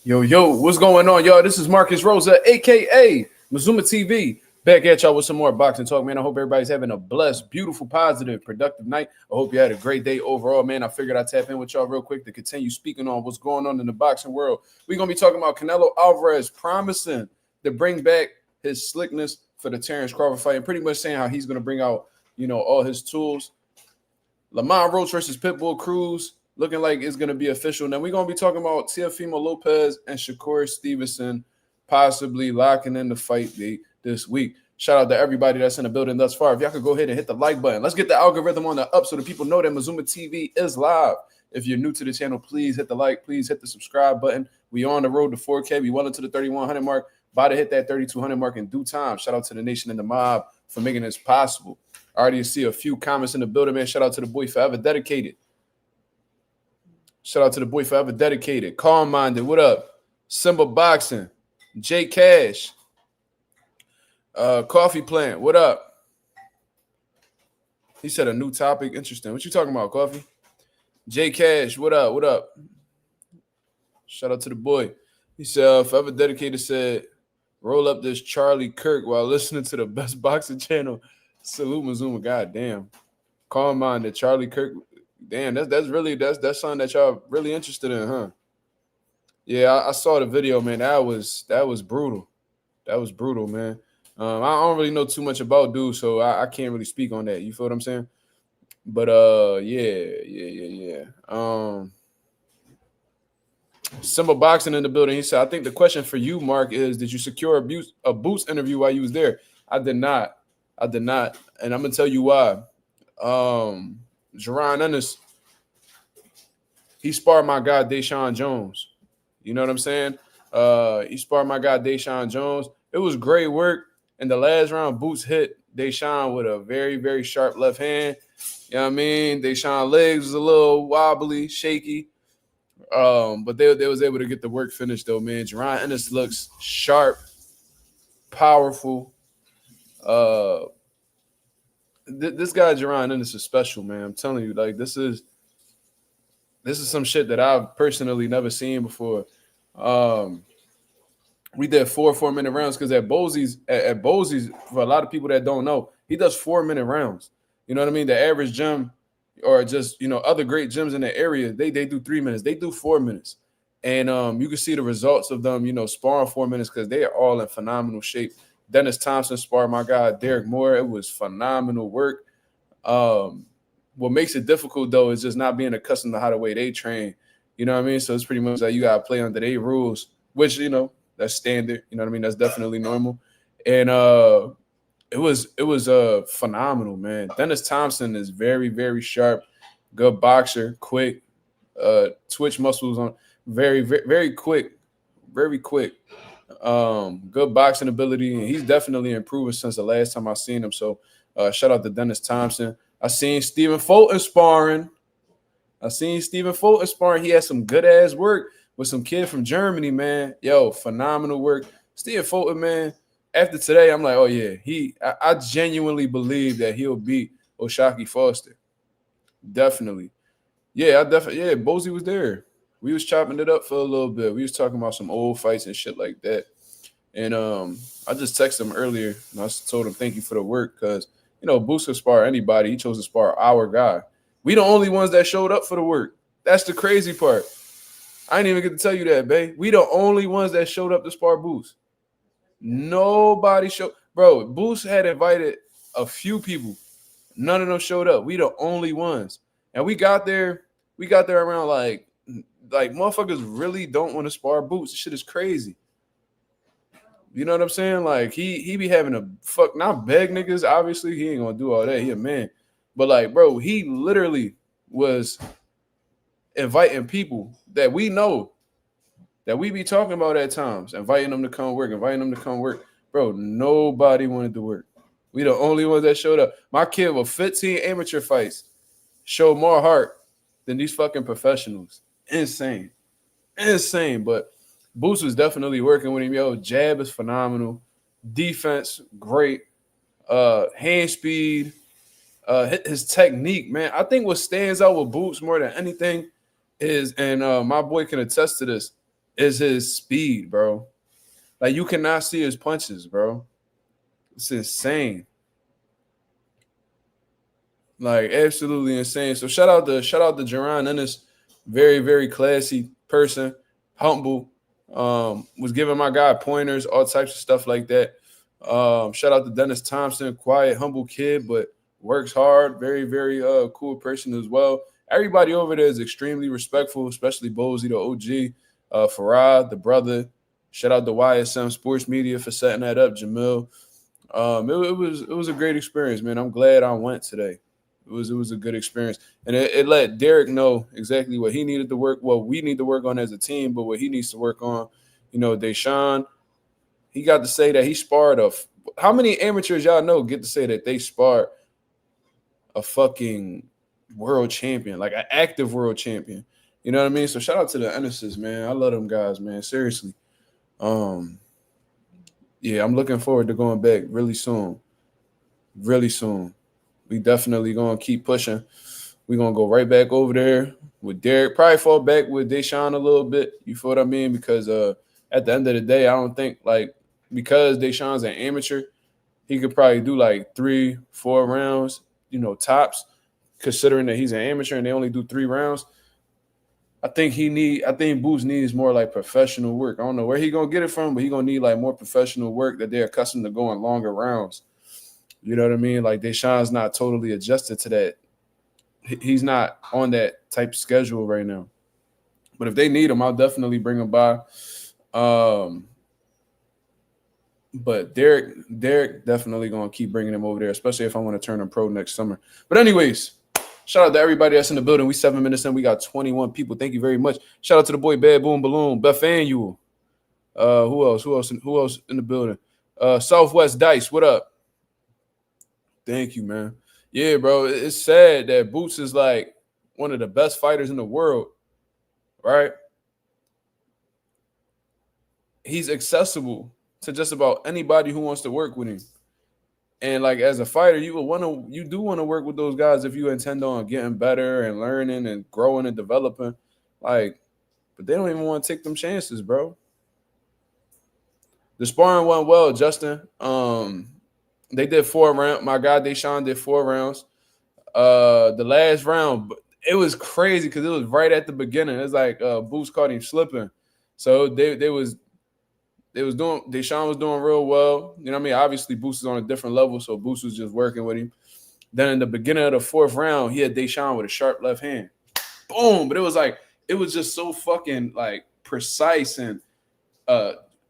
Yo, what's going on, y'all? This is Marcus Rosa, aka Mazuma TV, back at y'all with some more boxing talk, man. I hope everybody's having a blessed, beautiful, positive, productive night. I hope you had a great day overall, man. I figured I'd tap in with y'all real quick to continue speaking on what's going on in the boxing world. We're gonna be talking about Canelo Alvarez promising to bring back his slickness for the Terrence Crawford fight, and pretty much saying how he's gonna bring out, all his tools. Lamont Roach versus Pitbull Cruz. Looking like it's going to be official. Now, we're going to be talking about Teofimo Lopez and Shakur Stevenson possibly locking in the fight date this week. Shout out to everybody that's in the building thus far. If y'all could go ahead and hit the like button. Let's get the algorithm on the up so that people know that Mazuma TV is live. If you're new to the channel, please hit the like. Please hit the subscribe button. We on the road to 4K. We well into the 3,100 mark. About to hit that 3,200 mark in due time. Shout out to the nation and the mob for making this possible. I already see a few comments in the building, man. Shout out to the boy Forever Dedicated. Shout out to the boy Forever Dedicated. Calm Minded, what up? Simba Boxing. J Cash. Coffee Plant, what up? He said a new topic. Interesting. What you talking about, Coffee? J Cash, what up? What up? Shout out to the boy. He said, Forever Dedicated said, roll up this Charlie Kirk while listening to the best boxing channel. Salute Mazuma. God damn. Calm Minded. Charlie Kirk. Damn, that's something that y'all really interested in, huh? Yeah, I saw the video, man. That was brutal. That was brutal, man. I don't really know too much about dude, so I can't really speak on that. You feel what I'm saying? But yeah. Simba Boxing in the building. He said, I think the question for you, Mark, is did you secure a Boots interview while you was there? I did not. And I'm gonna tell you why. Boots Ennis, he sparred my guy Deshaun Jones. You know what I'm saying? He sparred my guy Deshaun Jones. It was great work. In the last round, Boots hit Deshaun with a very, very sharp left hand. You know what I mean? Deshaun's legs was a little wobbly, shaky. But they was able to get the work finished, though, man. Boots Ennis looks sharp, powerful. This guy Boots Ennis is special, man. I'm telling you, like this is some shit that I've personally never seen before. We did 4-minute rounds because at Bosey's, for a lot of people that don't know, he does 4-minute rounds. You know what I mean? The average gym or just other great gyms in the area, they do 3 minutes. They do 4 minutes, and you can see the results of them. Sparring 4 minutes because they are all in phenomenal shape. Dennis Thompson sparred my guy Derek Moore. It was phenomenal work. What makes it difficult, though, is just not being accustomed to how the way they train. You know what I mean? So it's pretty much like you got to play under their rules, which, that's standard. You know what I mean? That's definitely normal. And it was phenomenal, man. Dennis Thompson is very, very sharp, good boxer, quick, twitch muscles on, very, very, very quick, very quick. Good boxing ability, and he's definitely improving since the last time I seen him. So shout out to Dennis Thompson. I seen Stephen Fulton sparring. He had some good ass work with some kid from Germany, man. Yo, phenomenal work. Stephen Fulton, man. After today, I'm like, oh yeah, I genuinely believe that he'll beat O'Shaquie Foster. Definitely. Yeah, Bosey was there. We was chopping it up for a little bit. We was talking about some old fights and shit like that. And I just texted him earlier, and I told him thank you for the work because, Boots could spar anybody. He chose to spar our guy. We the only ones that showed up for the work. That's the crazy part. I didn't even get to tell you that, babe. We the only ones that showed up to spar Boots. Nobody showed. Bro, Boots had invited a few people. None of them showed up. We the only ones. And we got there around like motherfuckers really don't want to spar Boots. This shit is crazy. You know what I'm saying? Like he be having to not beg niggas. Obviously, he ain't gonna do all that. He a man. But like, bro, he literally was inviting people that we know, that we be talking about at times, inviting them to come work. Bro, nobody wanted to work. We the only ones that showed up. My kid with 15 amateur fights showed more heart than these fucking professionals. Insane. But Boots was definitely working with him. Yo, jab is phenomenal. Defense, great. Hand speed, his technique, man. I think what stands out with Boots more than anything is, and my boy can attest to this, is his speed, bro. Like, you cannot see his punches, bro. It's insane. Like, absolutely insane. So shout out to Jaron Ennis. Very, very classy person, humble. Was giving my guy pointers, all types of stuff like that. Shout out to Dennis Thompson, quiet, humble kid, but works hard. Very, very cool person as well. Everybody over there is extremely respectful, especially Bozy, the OG, Farad, the brother. Shout out to YSM Sports Media for setting that up, Jamil. It was a great experience, man. I'm glad I went today. It was a good experience, and it let Derek know exactly what he needed to work. What we need to work on as a team, but what he needs to work on. You know, Deshaun, he got to say that he sparred how many amateurs y'all know get to say that they sparred a fucking world champion, like an active world champion. You know what I mean? So shout out to the Ennises, man. I love them guys, man. Seriously. Yeah, I'm looking forward to going back really soon. Really soon. We definitely gonna keep pushing. We're gonna go right back over there with Derek. Probably fall back with Deshaun a little bit. You feel what I mean? Because at the end of the day, I don't think because Deshaun's an amateur, he could probably do like 3-4 rounds, you know, tops, considering that he's an amateur and they only do 3 rounds. I think Boots needs more like professional work. I don't know where he gonna get it from, but he gonna need like more professional work that they're accustomed to going longer rounds. You know what I mean? Like, Deshaun's not totally adjusted to that. He's not on that type schedule right now. But if they need him, I'll definitely bring him by. But Derek definitely gonna keep bringing him over there, especially if I want to turn him pro next summer. But anyways, shout out to everybody that's in the building. We 7 minutes in. We got 21 people. Thank you very much. Shout out to the boy Bad Boom Balloon, Bethanuel. Who else in the building? Southwest Dice. What up? Thank you, man. Yeah, bro. It's sad that Boots is like one of the best fighters in the world, right? He's accessible to just about anybody who wants to work with him. And like, as a fighter, you do want to work with those guys if you intend on getting better and learning and growing and developing. Like, but they don't even want to take them chances, bro. The sparring went well, Justin. They did 4 rounds. My guy Deshaun did 4 rounds. The last round, it was crazy because it was right at the beginning. It's like Boots caught him slipping. So Deshaun was doing real well. You know what I mean? Obviously, Boots is on a different level, so Boots was just working with him. Then in the beginning of the 4th round, he had Deshaun with a sharp left hand. Boom! But it was just so fucking like precise and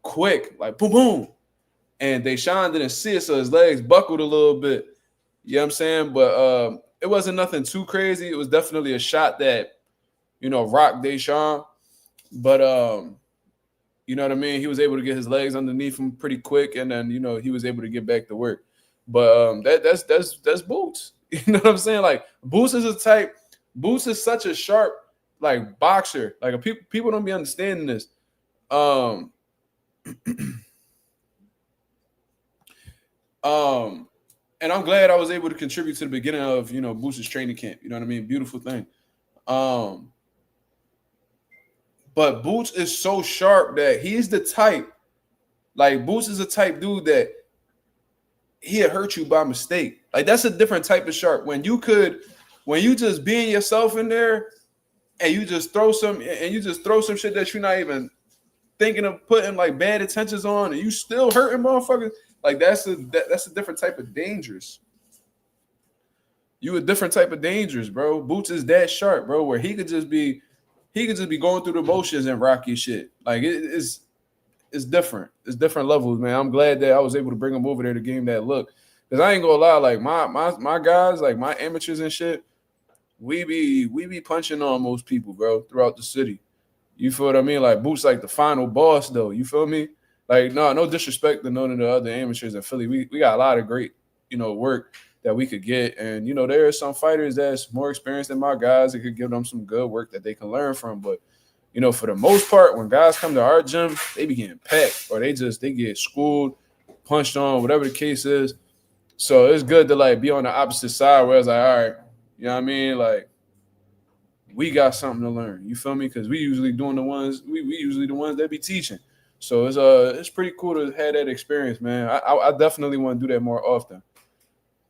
quick, like boom, boom. And Deshaun didn't see it, so his legs buckled a little bit. You know what I'm saying? But it wasn't nothing too crazy. It was definitely a shot that, you know, rocked Deshaun. But you know what I mean? He was able to get his legs underneath him pretty quick, and then, you know, he was able to get back to work. But that's Boots. You know what I'm saying? Like, Boots is such a sharp, like, boxer. Like, people don't be understanding this. And I'm glad I was able to contribute to the beginning of, you know, Boots' training camp. You know what I mean? Beautiful thing. But Boots is so sharp that he's the type, like, Boots is a type dude that he'll hurt you by mistake. Like, that's a different type of sharp. When you just being yourself in there and you just throw some shit that you're not even thinking of putting like bad intentions on, and you still hurting motherfuckers. Like, that's a different type of dangerous. You a different type of dangerous, bro. Boots is that sharp, bro, where he could just be going through the motions and rock your shit. Like, it's different. It's different levels, man. I'm glad that I was able to bring him over there to give him that look. Because I ain't gonna lie, like, my guys, like my amateurs and shit, we be punching on most people, bro, throughout the city. You feel what I mean? Like, Boots like the final boss, though. You feel me? Like, no disrespect to none of the other amateurs in Philly. We got a lot of great, you know, work that we could get. And, you know, there are some fighters that's more experienced than my guys that could give them some good work that they can learn from. But, you know, for the most part, when guys come to our gym, they be getting packed, or they get schooled, punched on, whatever the case is. So it's good to, like, be on the opposite side where it's like, all right, you know what I mean? Like, we got something to learn. You feel me? Because we usually doing the ones we usually the ones that be teaching. So it's pretty cool to have that experience, man. I definitely want to do that more often.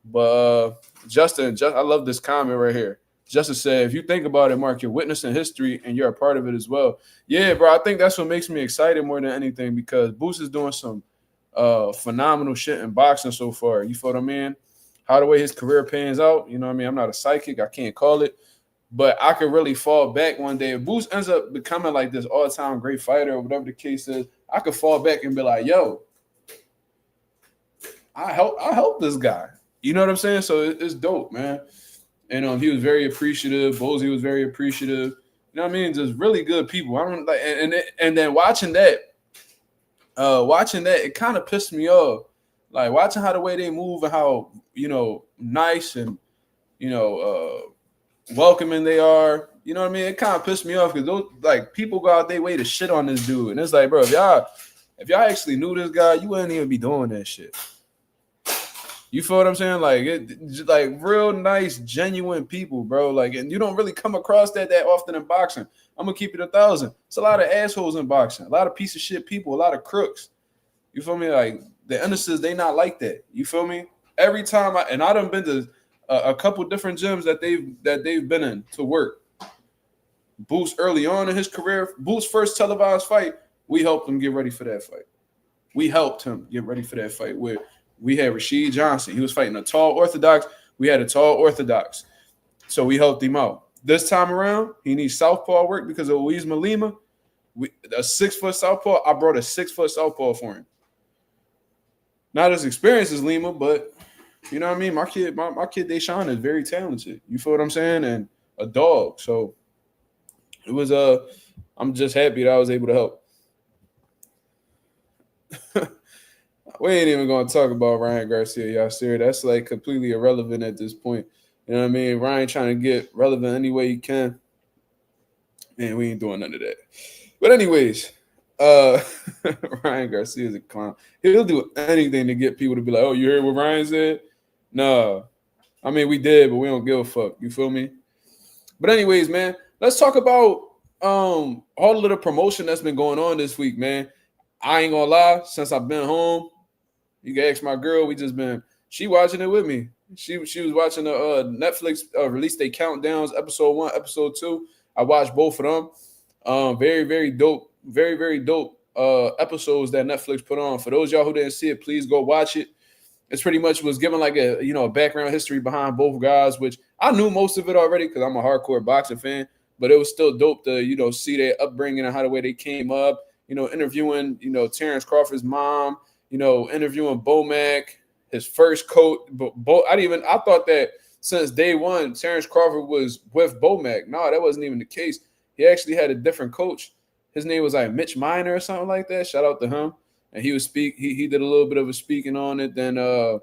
But Justin, I love this comment right here. Justin said, if you think about it, Mark, you're witnessing history and you're a part of it as well. Yeah, bro, I think that's what makes me excited more than anything because Boots is doing some phenomenal shit in boxing so far. You feel what I mean? How the way his career pans out, you know what I mean? I'm not a psychic, I can't call it, but I could really fall back one day. If Boots ends up becoming like this all-time great fighter or whatever the case is, I could fall back and be like, yo, I help this guy. You know what I'm saying? So it's dope, man. And he was very appreciative. Bozy was very appreciative. You know what I mean? Just really good people. I don't like, and then watching that, it kind of pissed me off. Like watching how the way they move and how nice and welcoming they are. You know what I mean? It kind of pissed me off because those like people go out their way to shit on this dude, and it's like, bro, if y'all actually knew this guy, you wouldn't even be doing that shit. You feel what I'm saying? Like real nice, genuine people, bro. Like, and you don't really come across that often in boxing. I'm gonna keep it 1,000. It's a lot of assholes in boxing, a lot of piece of shit people, a lot of crooks. You feel me? Like the Ennises, they not like that. You feel me? Every time I done been to a couple different gyms that they've been in to work. Boots early on in his career, Boots' first televised fight, we helped him get ready for that fight. We helped him get ready for that fight where we had Rashid Johnson. He was fighting a tall orthodox. We had a tall orthodox. So we helped him out. This time around, he needs southpaw work because of Luis Malima. A 6-foot southpaw, I brought a 6-foot southpaw for him. Not as experienced as Lima, but you know what I mean? My kid Deshaun is very talented. You feel what I'm saying? And a dog. So it was I'm just happy that I was able to help. We ain't even gonna talk about Ryan Garcia, y'all. Serious. That's like completely irrelevant at this point. You know what I mean? Ryan trying to get relevant any way he can. Man, we ain't doing none of that. But anyways, Ryan Garcia is a clown. He'll do anything to get people to be like, oh, you heard what Ryan said? No. I mean, we did, but we don't give a fuck. You feel me? But anyways, man, let's talk about all of the promotion that's been going on this week, man. I ain't gonna lie, since I've been home, you can ask my girl. She watching it with me. She was watching the Netflix release day countdowns, episode 1, episode 2. I watched both of them. Very, very dope. Very, very dope episodes that Netflix put on. For those y'all who didn't see it, please go watch it. It's pretty much was given like a background history behind both guys, which I knew most of it already because I'm a hardcore boxing fan. But it was still dope to see their upbringing and how the way they came up. Interviewing Terrence Crawford's mom. Interviewing Bomac, his first coach. I thought that since day one, Terrence Crawford was with Bomac. No, that wasn't even the case. He actually had a different coach. His name was like Mitch Minor or something like that. Shout out to him. And he was he did a little bit of a speaking on it. Then the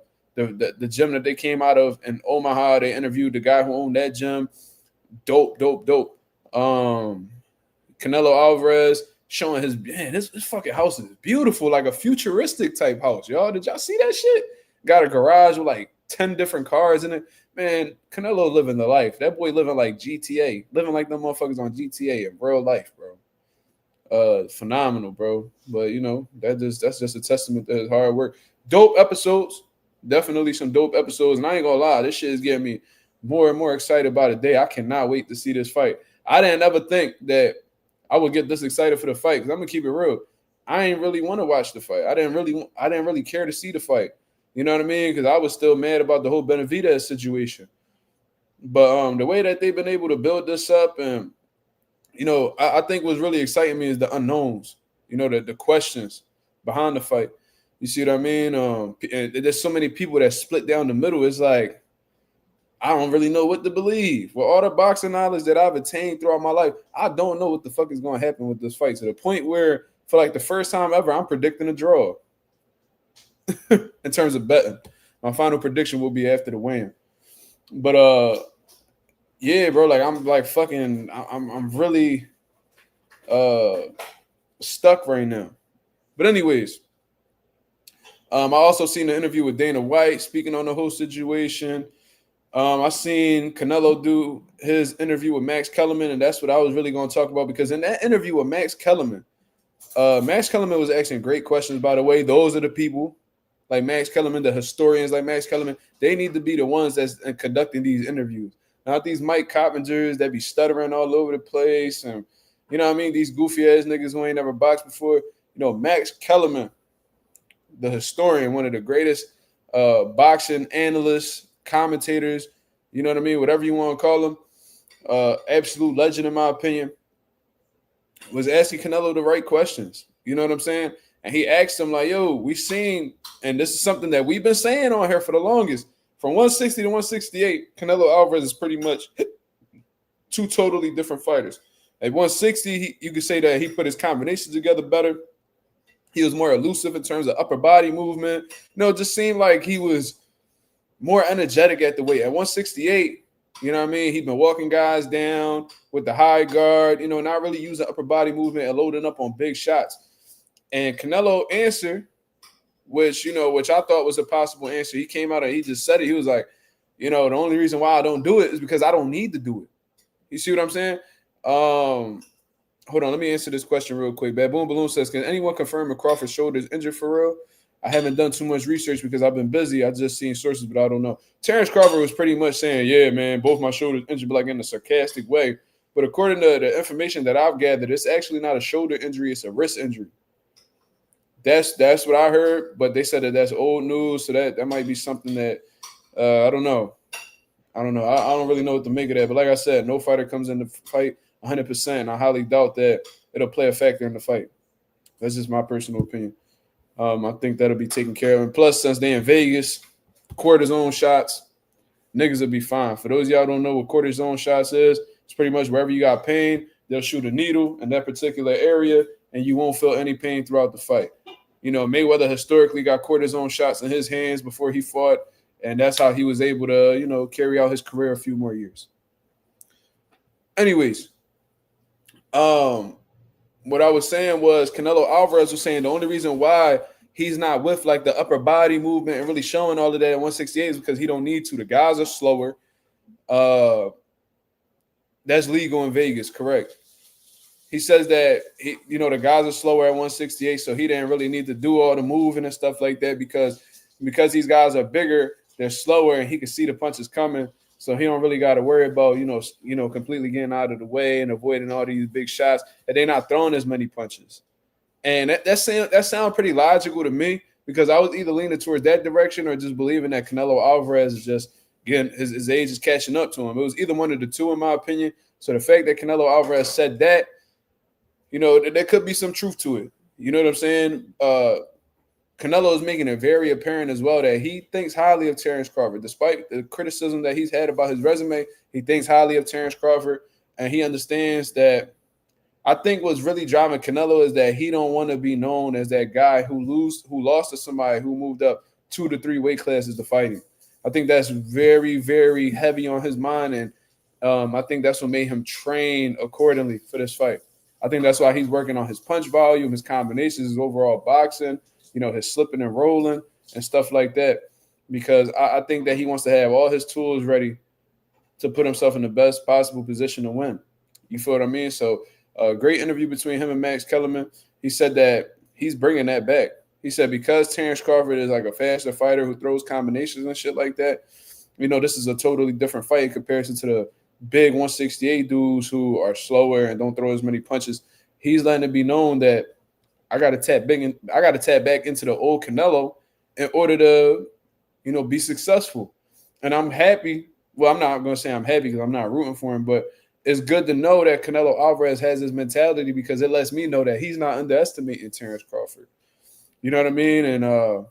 gym that they came out of in Omaha, they interviewed the guy who owned that gym. Dope. Canelo Alvarez showing this fucking house is beautiful, like a futuristic type house. Y'all, did y'all see that shit? Got a garage with like 10 different cars in it. Man, Canelo living the life. That boy living like GTA, living like them motherfuckers on GTA in real life, bro. Phenomenal, bro. But that's just a testament to his hard work. Dope episodes, definitely some dope episodes. And I ain't gonna lie, this shit is getting me more and more excited about the day. I cannot wait to see this fight. I didn't ever think that I would get this excited for the fight because I'm gonna keep it real. I ain't really want to watch the fight. I didn't really care to see the fight. You know what I mean? Because I was still mad about the whole Benavidez situation. But the way that they've been able to build this up, and I think what's really exciting me is the unknowns. The questions behind the fight. You see what I mean? And there's so many people that split down the middle. It's like I don't really know what to believe. With all the boxing knowledge that I've attained throughout my life, I don't know what the fuck is going to happen with this fight, to the point where for like the first time ever, I'm predicting a draw. In terms of betting. My final prediction will be after the weigh-in. But yeah, bro, like I'm really stuck right now. But anyways, I also seen an interview with Dana White speaking on the whole situation. I seen Canelo do his interview with Max Kellerman, and that's what I was really going to talk about because in that interview with Max Kellerman was asking great questions. By the way, those are the people like Max Kellerman, the historians like Max Kellerman. They need to be the ones that's conducting these interviews, not these Mike Coppingers that be stuttering all over the place, and you know what I mean, these goofy ass niggas who ain't never boxed before. You know, Max Kellerman, the historian, one of the greatest boxing analysts, commentators, you know what I mean, whatever you want to call him, absolute legend in my opinion, was asking Canelo the right questions. You know what I'm saying? And he asked him like, yo, we've seen, and this is something that we've been saying on here for the longest, from 160 to 168, Canelo Alvarez is pretty much two totally different fighters. At 160, you could say that he put his combinations together better. He was more elusive in terms of upper body movement. You know, it just seemed like he was more energetic at the weight. At 168, you know what I mean? He'd been walking guys down with the high guard, you know, not really using upper body movement and loading up on big shots. And Canelo answered, which I thought was a possible answer. He came out and he just said it. He was like, you know, the only reason why I don't do it is because I don't need to do it. You see what I'm saying? Hold on, let me answer this question real quick. Baboon Balloon says, can anyone confirm if Crawford's shoulder is injured for real? I haven't done too much research because I've been busy. I just seen sources, but I don't know. Terrence Crawford was pretty much saying, yeah, man, both my shoulders injured, but like in a sarcastic way. But according to the information that I've gathered, it's actually not a shoulder injury. It's a wrist injury. That's what I heard, but they said that that's old news, so that might be something that I don't know. I don't really know what to make of that. But like I said, no fighter comes in the fight 100%. I highly doubt that it'll play a factor in the fight. That's just my personal opinion. I think that'll be taken care of. And plus, since they're in Vegas, cortisone shots, niggas will be fine. For those of y'all who don't know what cortisone shots is, it's pretty much wherever you got pain, they'll shoot a needle in that particular area, and you won't feel any pain throughout the fight. You know, Mayweather historically got cortisone shots in his hands before he fought, and that's how he was able to, you know, carry out his career a few more years. Anyways, what I was saying was Canelo Alvarez was saying the only reason why he's not with like the upper body movement and really showing all of that at 168 is because he don't need to. The guys are slower. That's legal in Vegas, correct? He says that the guys are slower at 168, so he didn't really need to do all the moving and stuff like that because these guys are bigger, they're slower, and he can see the punches coming. So he don't really got to worry about, completely getting out of the way and avoiding all these big shots. And they're not throwing as many punches. And that sounds pretty logical to me because I was either leaning towards that direction or just believing that Canelo Alvarez is just getting his age is catching up to him. It was either one of the two, in my opinion. So the fact that Canelo Alvarez said that, there could be some truth to it. You know what I'm saying? Canelo is making it very apparent as well that he thinks highly of Terrence Crawford. Despite the criticism that he's had about his resume, he thinks highly of Terrence Crawford, and he understands that. I think what's really driving Canelo is that he don't want to be known as that guy who lost to somebody who moved up 2 to 3 weight classes to fighting. I think that's very, very heavy on his mind, and I think that's what made him train accordingly for this fight. I think that's why he's working on his punch volume, his combinations, his overall boxing, his slipping and rolling and stuff like that, because I think that he wants to have all his tools ready to put himself in the best possible position to win. You feel what I mean? So a great interview between him and Max Kellerman. He said that he's bringing that back. He said because Terrence Crawford is like a faster fighter who throws combinations and shit like that, this is a totally different fight in comparison to the big 168 dudes who are slower and don't throw as many punches. He's letting it be known that I got to tap back into the old Canelo in order to, be successful. And I'm happy. Well, I'm not going to say I'm happy because I'm not rooting for him, but it's good to know that Canelo Alvarez has this mentality because it lets me know that he's not underestimating Terrence Crawford. You know what I mean? And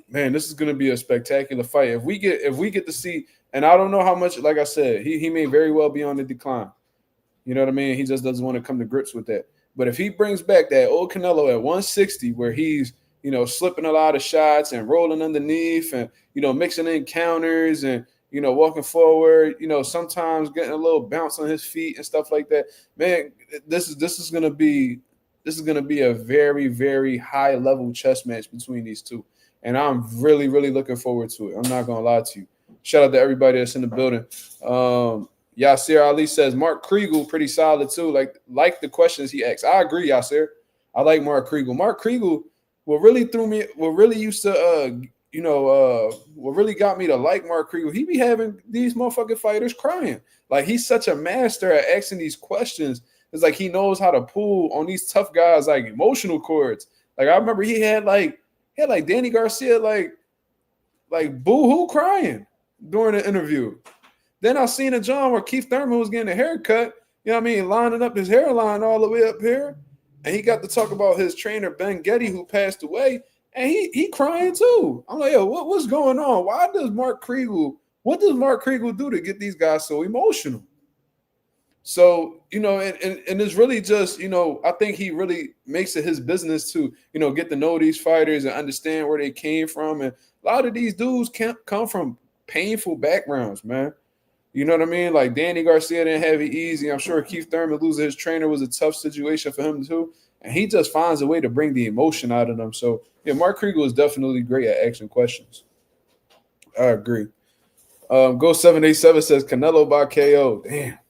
man, this is going to be a spectacular fight. If we get to see, and I don't know how much, like I said, he may very well be on the decline. You know what I mean? He just doesn't want to come to grips with that. But if he brings back that old Canelo at 160 where he's, slipping a lot of shots and rolling underneath and, mixing in counters and, walking forward, sometimes getting a little bounce on his feet and stuff like that, man, this is gonna be a very, very high level chess match between these two. And I'm really, really looking forward to it. I'm not gonna lie to you. Shout out to everybody that's in the building. Yasir Ali says Mark Kriegel pretty solid too. Like the questions he asked. I agree, Yasir. I like Mark Kriegel. Mark Kriegel, what really got me to like Mark Kriegel, he be having these motherfucking fighters crying. Like, he's such a master at asking these questions. It's like he knows how to pull on these tough guys like emotional chords. Like, I remember he had Danny Garcia like boo-hoo crying during the interview. Then I seen a John where Keith Thurman was getting a haircut, you know what I mean, lining up his hairline all the way up here. And he got to talk about his trainer, Ben Getty, who passed away. And he crying too. I'm like, yo, what's going on? What does Mark Kriegel do to get these guys so emotional? So, and it's really just, I think he really makes it his business to, get to know these fighters and understand where they came from. And a lot of these dudes come from painful backgrounds, man. You know what I mean? Like, Danny Garcia didn't have it easy. I'm sure Keith Thurman losing his trainer was a tough situation for him too. And he just finds a way to bring the emotion out of them. So, yeah, Mark Kriegel is definitely great at asking questions. I agree. Go 787 says Canelo by KO. Damn.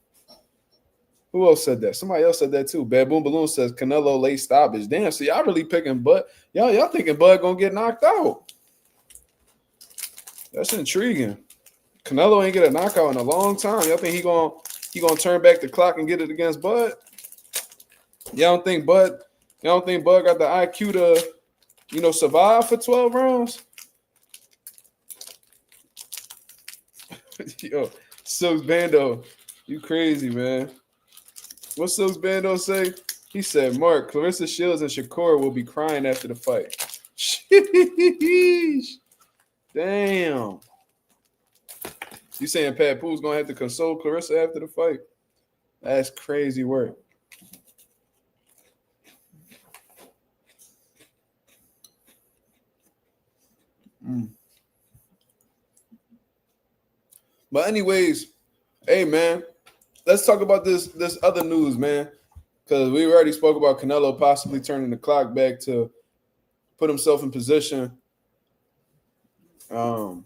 Who else said that? Somebody else said that too. Baboon Balloon says Canelo late stoppage. Damn, so y'all really picking Bud. Y'all thinking Bud gonna get knocked out. That's intriguing. Canelo ain't get a knockout in a long time. Y'all think he gonna turn back the clock and get it against Bud? Y'all don't think Bud got the IQ to, survive for 12 rounds? Yo, Silks Bando, you crazy, man. What Silks Bando say? He said, Mark, Clarissa Shields and Shakur will be crying after the fight. Sheesh. Damn. You saying Pat Pooh's going to have to console Clarissa after the fight? That's crazy work. But anyways, hey, man, let's talk about this other news, man, because we already spoke about Canelo possibly turning the clock back to put himself in position to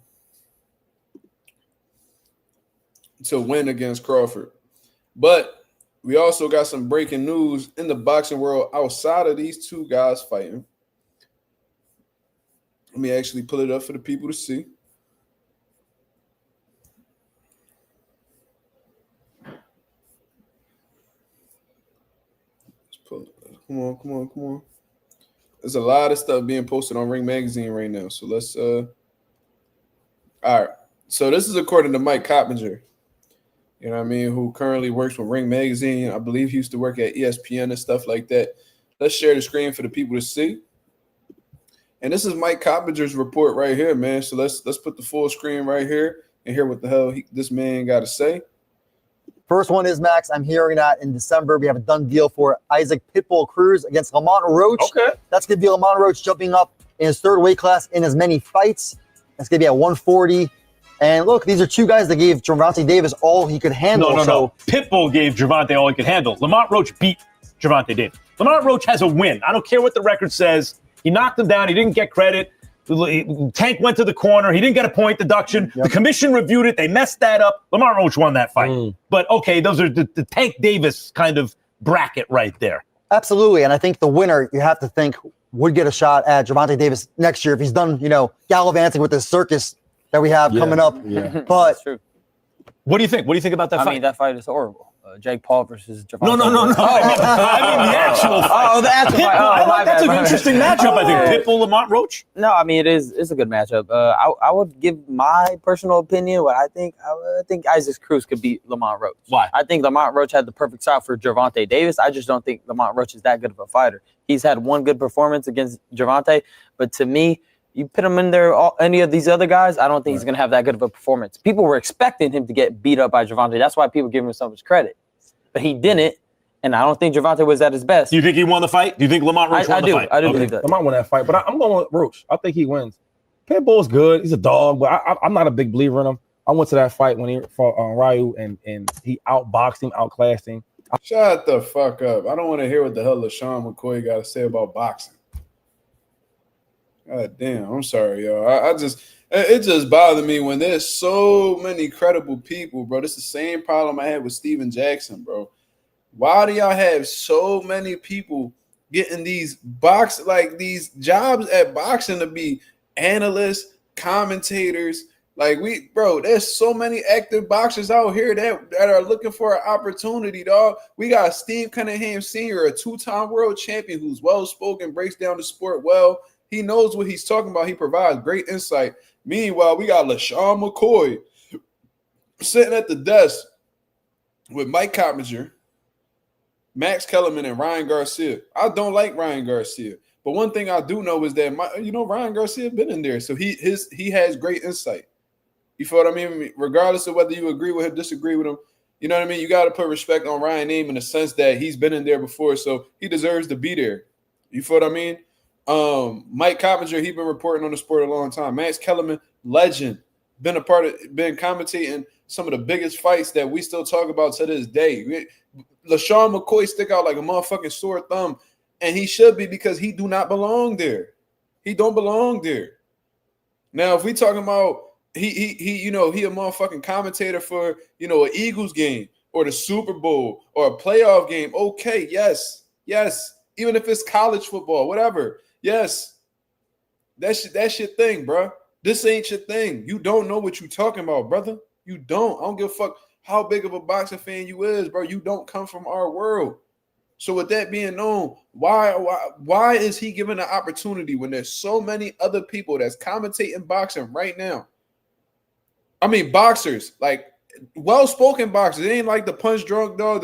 win against Crawford. But we also got some breaking news in the boxing world outside of these two guys fighting. Let me actually pull it up for the people to see. Come on. There's a lot of stuff being posted on Ring Magazine right now. So let's all right. So this is according to Mike Coppinger, you know what I mean, who currently works with Ring Magazine. I believe he used to work at ESPN and stuff like that. Let's share the screen for the people to see. And this is Mike Coppinger's report right here, man. So let's put the full screen right here and hear what the hell this man got to say. First one is, Max, I'm hearing that in December we have a done deal for Isaac Pitbull Cruz against Lamont Roach. Okay. That's going to be Lamont Roach jumping up in his third weight class in as many fights. That's going to be at 140. And look, these are two guys that gave Gervonta Davis all he could handle. No. Pitbull gave Gervonta all he could handle. Lamont Roach beat Gervonta Davis. Lamont Roach has a win. I don't care what the record says. He knocked him down. He didn't get credit. Tank went to the corner. He didn't get a point deduction. Yep. The commission reviewed it. They messed that up. Lamont Roach won that fight. But, okay, those are the Tank Davis kind of bracket right there. Absolutely. And I think the winner, you have to think, would get a shot at Gervonta Davis next year if he's done, gallivanting with this circus that we have coming up. Yeah. But That's true. What do you think? What do you think about that fight? I mean, that fight is horrible. Jake Paul versus Gervonta. No. I mean the actual fight. Oh, the actual fight. That's an interesting matchup, I think. Pitbull, Lamont Roach? No, I mean, it's a good matchup. I would give my personal opinion what I think. I think Isaac Cruz could beat Lamont Roach. Why? I think Lamont Roach had the perfect style for Gervonta Davis. I just don't think Lamont Roach is that good of a fighter. He's had one good performance against Gervonta, but to me, you put him in there, any of these other guys, I don't think he's going to have that good of a performance. People were expecting him to get beat up by Gervonta. That's why people give him so much credit. But he didn't, and I don't think Gervonta was at his best. Do you think he won the fight? Do you think Lamont Roach won the fight? I do believe that. Lamont won that fight, but I'm going with Roach. I think he wins. Pitbull's good. He's a dog, but I'm not a big believer in him. I went to that fight when he fought Ryu, and he outboxed him, outclassed him. Shut the fuck up. I don't want to hear what the hell LaShawn McCoy got to say about boxing. God damn, I'm sorry, y'all. It just bothered me when there's so many credible people, bro. This is the same problem I had with Steven Jackson, bro. Why do y'all have so many people getting these these jobs at boxing to be analysts, commentators? Like there's so many active boxers out here that are looking for an opportunity, dog. We got Steve Cunningham Sr., a 2-time world champion who's well-spoken, breaks down the sport well. He knows what he's talking about. He provides great insight. Meanwhile, we got LaShawn McCoy sitting at the desk with Mike Coppinger, Max Kellerman, and Ryan Garcia. I don't like Ryan Garcia, but one thing I do know is that Ryan Garcia been in there, so he has great insight. You feel what I mean? Regardless of whether you agree with him, disagree with him, you know what I mean? You got to put respect on Ryan's name in the sense that he's been in there before, so he deserves to be there. You feel what I mean? Mike Coppinger, he's been reporting on the sport a long time. Max Kellerman, legend, been commentating some of the biggest fights that we still talk about to this day. LaShawn McCoy stick out like a motherfucking sore thumb, and he should be because he do not belong there. He don't belong there. Now, if we talking about he a motherfucking commentator for an Eagles game or the Super Bowl or a playoff game, okay, yes, even if it's college football, whatever, yes, that's your thing, bro. This ain't your thing. You don't know what you talking about, brother. You don't. I don't give a fuck how big of a boxing fan you is, bro. You don't come from our world. So with that being known, why is he given an opportunity when there's so many other people that's commentating boxing right now? I mean, boxers, like well-spoken boxers. It ain't like the punch drunk dog.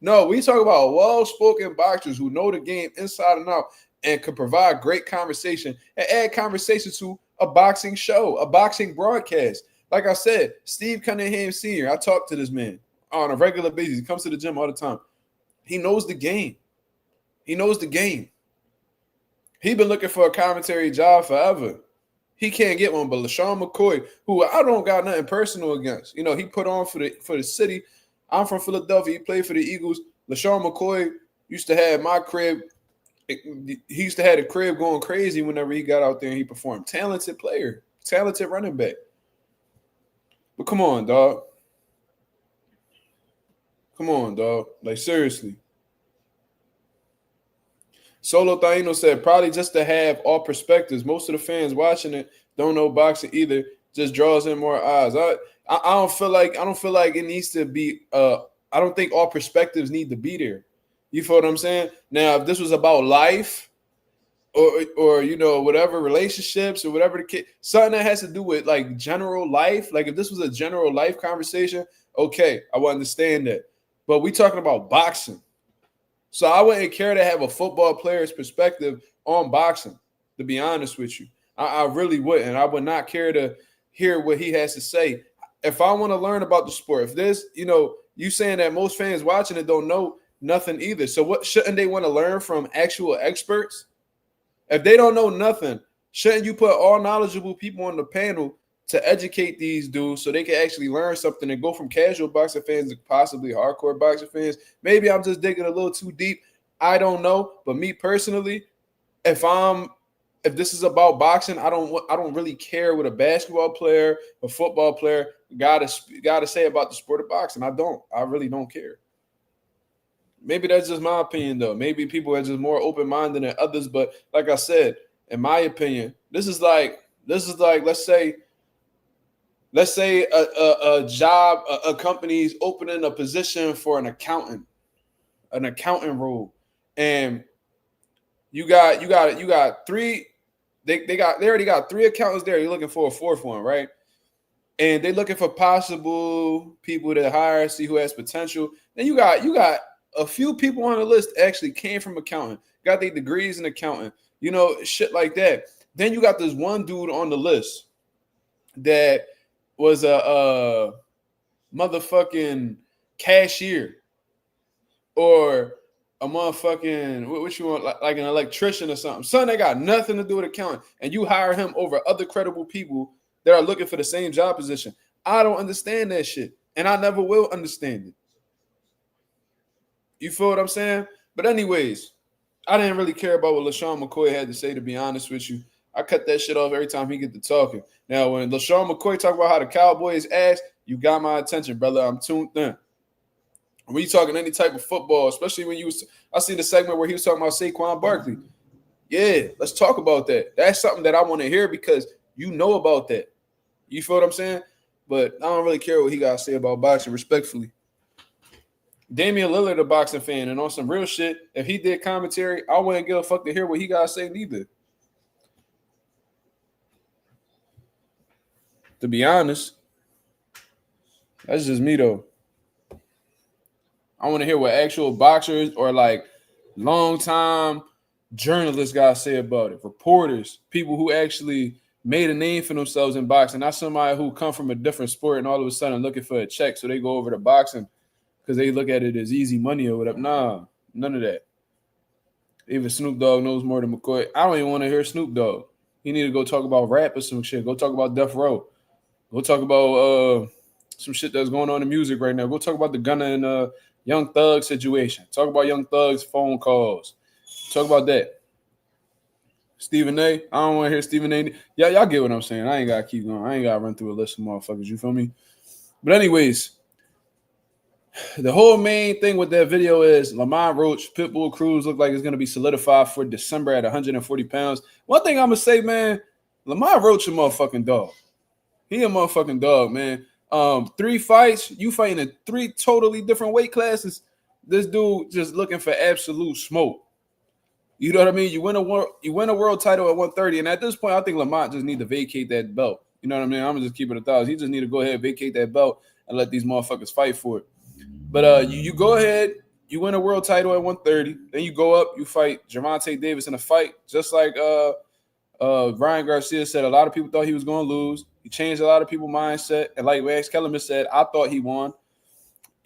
No, we talk about well-spoken boxers who know the game inside and out and can provide great conversation and add conversation to a boxing show, a boxing broadcast. Like I said, Steve Cunningham Sr., I talk to this man on a regular basis. He comes to the gym all the time. He knows the game. He knows the game. He been looking for a commentary job forever. He can't get one, but LaShawn McCoy, who I don't got nothing personal against. He put on for the city. I'm from Philadelphia. He played for the Eagles. LaShawn McCoy used to have my crib. He used to have the crib going crazy whenever he got out there and he performed. Talented player, talented running back. But come on, dog. Come on, dog. Like, seriously. Solo Taino said, probably just to have all perspectives. Most of the fans watching it don't know boxing either. Just draws in more eyes. I don't feel like it needs to be I don't think all perspectives need to be there. You feel what I'm saying? Now, if this was about life or whatever, relationships or whatever the kid, something that has to do with like general life, like if this was a general life conversation, okay, I would understand that. But we talking about boxing. So I wouldn't care to have a football player's perspective on boxing, to be honest with you. I really wouldn't. I would not care to hear what he has to say. If I want to learn about the sport, if this, you saying that most fans watching it don't know nothing either. So what shouldn't they want to learn from actual experts? If they don't know nothing, shouldn't you put all knowledgeable people on the panel to educate these dudes so they can actually learn something and go from casual boxing fans to possibly hardcore boxing fans? Maybe I'm just digging a little too deep. I don't know. But me personally, if this is about boxing, I don't really care what a basketball player, a football player gotta say about the sport of boxing. I don't. I really don't care. Maybe that's just my opinion, though. Maybe people are just more open-minded than others. But like I said, in my opinion, this is like let's say a job, a company's opening a position for an accountant role, and you got three. They already got three accountants there. You're looking for a fourth one, right? And they're looking for possible people to hire, see who has potential. Then you got a few people on the list actually came from accounting, got their degrees in accounting, shit like that. Then you got this one dude on the list that was a motherfucking cashier or a motherfucking, what you want, like an electrician or something that got nothing to do with accounting, and you hire him over other credible people that are looking for the same job position. I don't understand that shit, and I never will understand it. You feel what I'm saying? But anyways, I didn't really care about what LaShawn McCoy had to say, to be honest with you. I cut that shit off every time he get to talking. Now, when LaShawn McCoy talk about how the Cowboys ass, you got my attention, brother. I'm tuned in. When you talking any type of football, especially when I seen the segment where he was talking about Saquon Barkley. Yeah, let's talk about that. That's something that I want to hear because you know about that. You feel what I'm saying? But I don't really care what he got to say about boxing, respectfully. Damian Lillard, a boxing fan, and on some real shit, if he did commentary, I wouldn't give a fuck to hear what he got to say neither. To be honest, that's just me, though. I want to hear what actual boxers or like long-time journalists got to say about it. Reporters, people who actually made a name for themselves in boxing, not somebody who come from a different sport and all of a sudden looking for a check so they go over to boxing because they look at it as easy money or whatever. Nah, none of that. Even Snoop Dogg knows more than McCoy. I don't even want to hear Snoop Dogg. He need to go talk about rap or some shit. Go talk about Death Row. Go talk about some shit that's going on in music right now. Go talk about the Gunna and Young Thug situation. Talk about Young Thug's phone calls. Talk about that. Stephen A. I don't want to hear Stephen A. Yeah, y'all get what I'm saying. I ain't got to keep going. I ain't got to run through a list of motherfuckers. You feel me? But anyways, the whole main thing with that video is Lamont Roach, Pitbull, Cruz look like it's going to be solidified for December at 140 pounds. One thing I'm going to say, man, Lamont Roach a motherfucking dog. He a motherfucking dog, man. 3 fights, you fighting in 3 totally different weight classes. This dude just looking for absolute smoke. You know what I mean? You win a world title at 130, and at this point, I think Lamont just need to vacate that belt. You know what I mean? I'm gonna just keep it 1,000. He just need to go ahead and vacate that belt and let these motherfuckers fight for it. But you go ahead, you win a world title at 130, then you go up, you fight Gervonta Davis in a fight, just like Ryan Garcia said. A lot of people thought he was going to lose. He changed a lot of people's mindset, and like Max Kellerman said, I thought he won.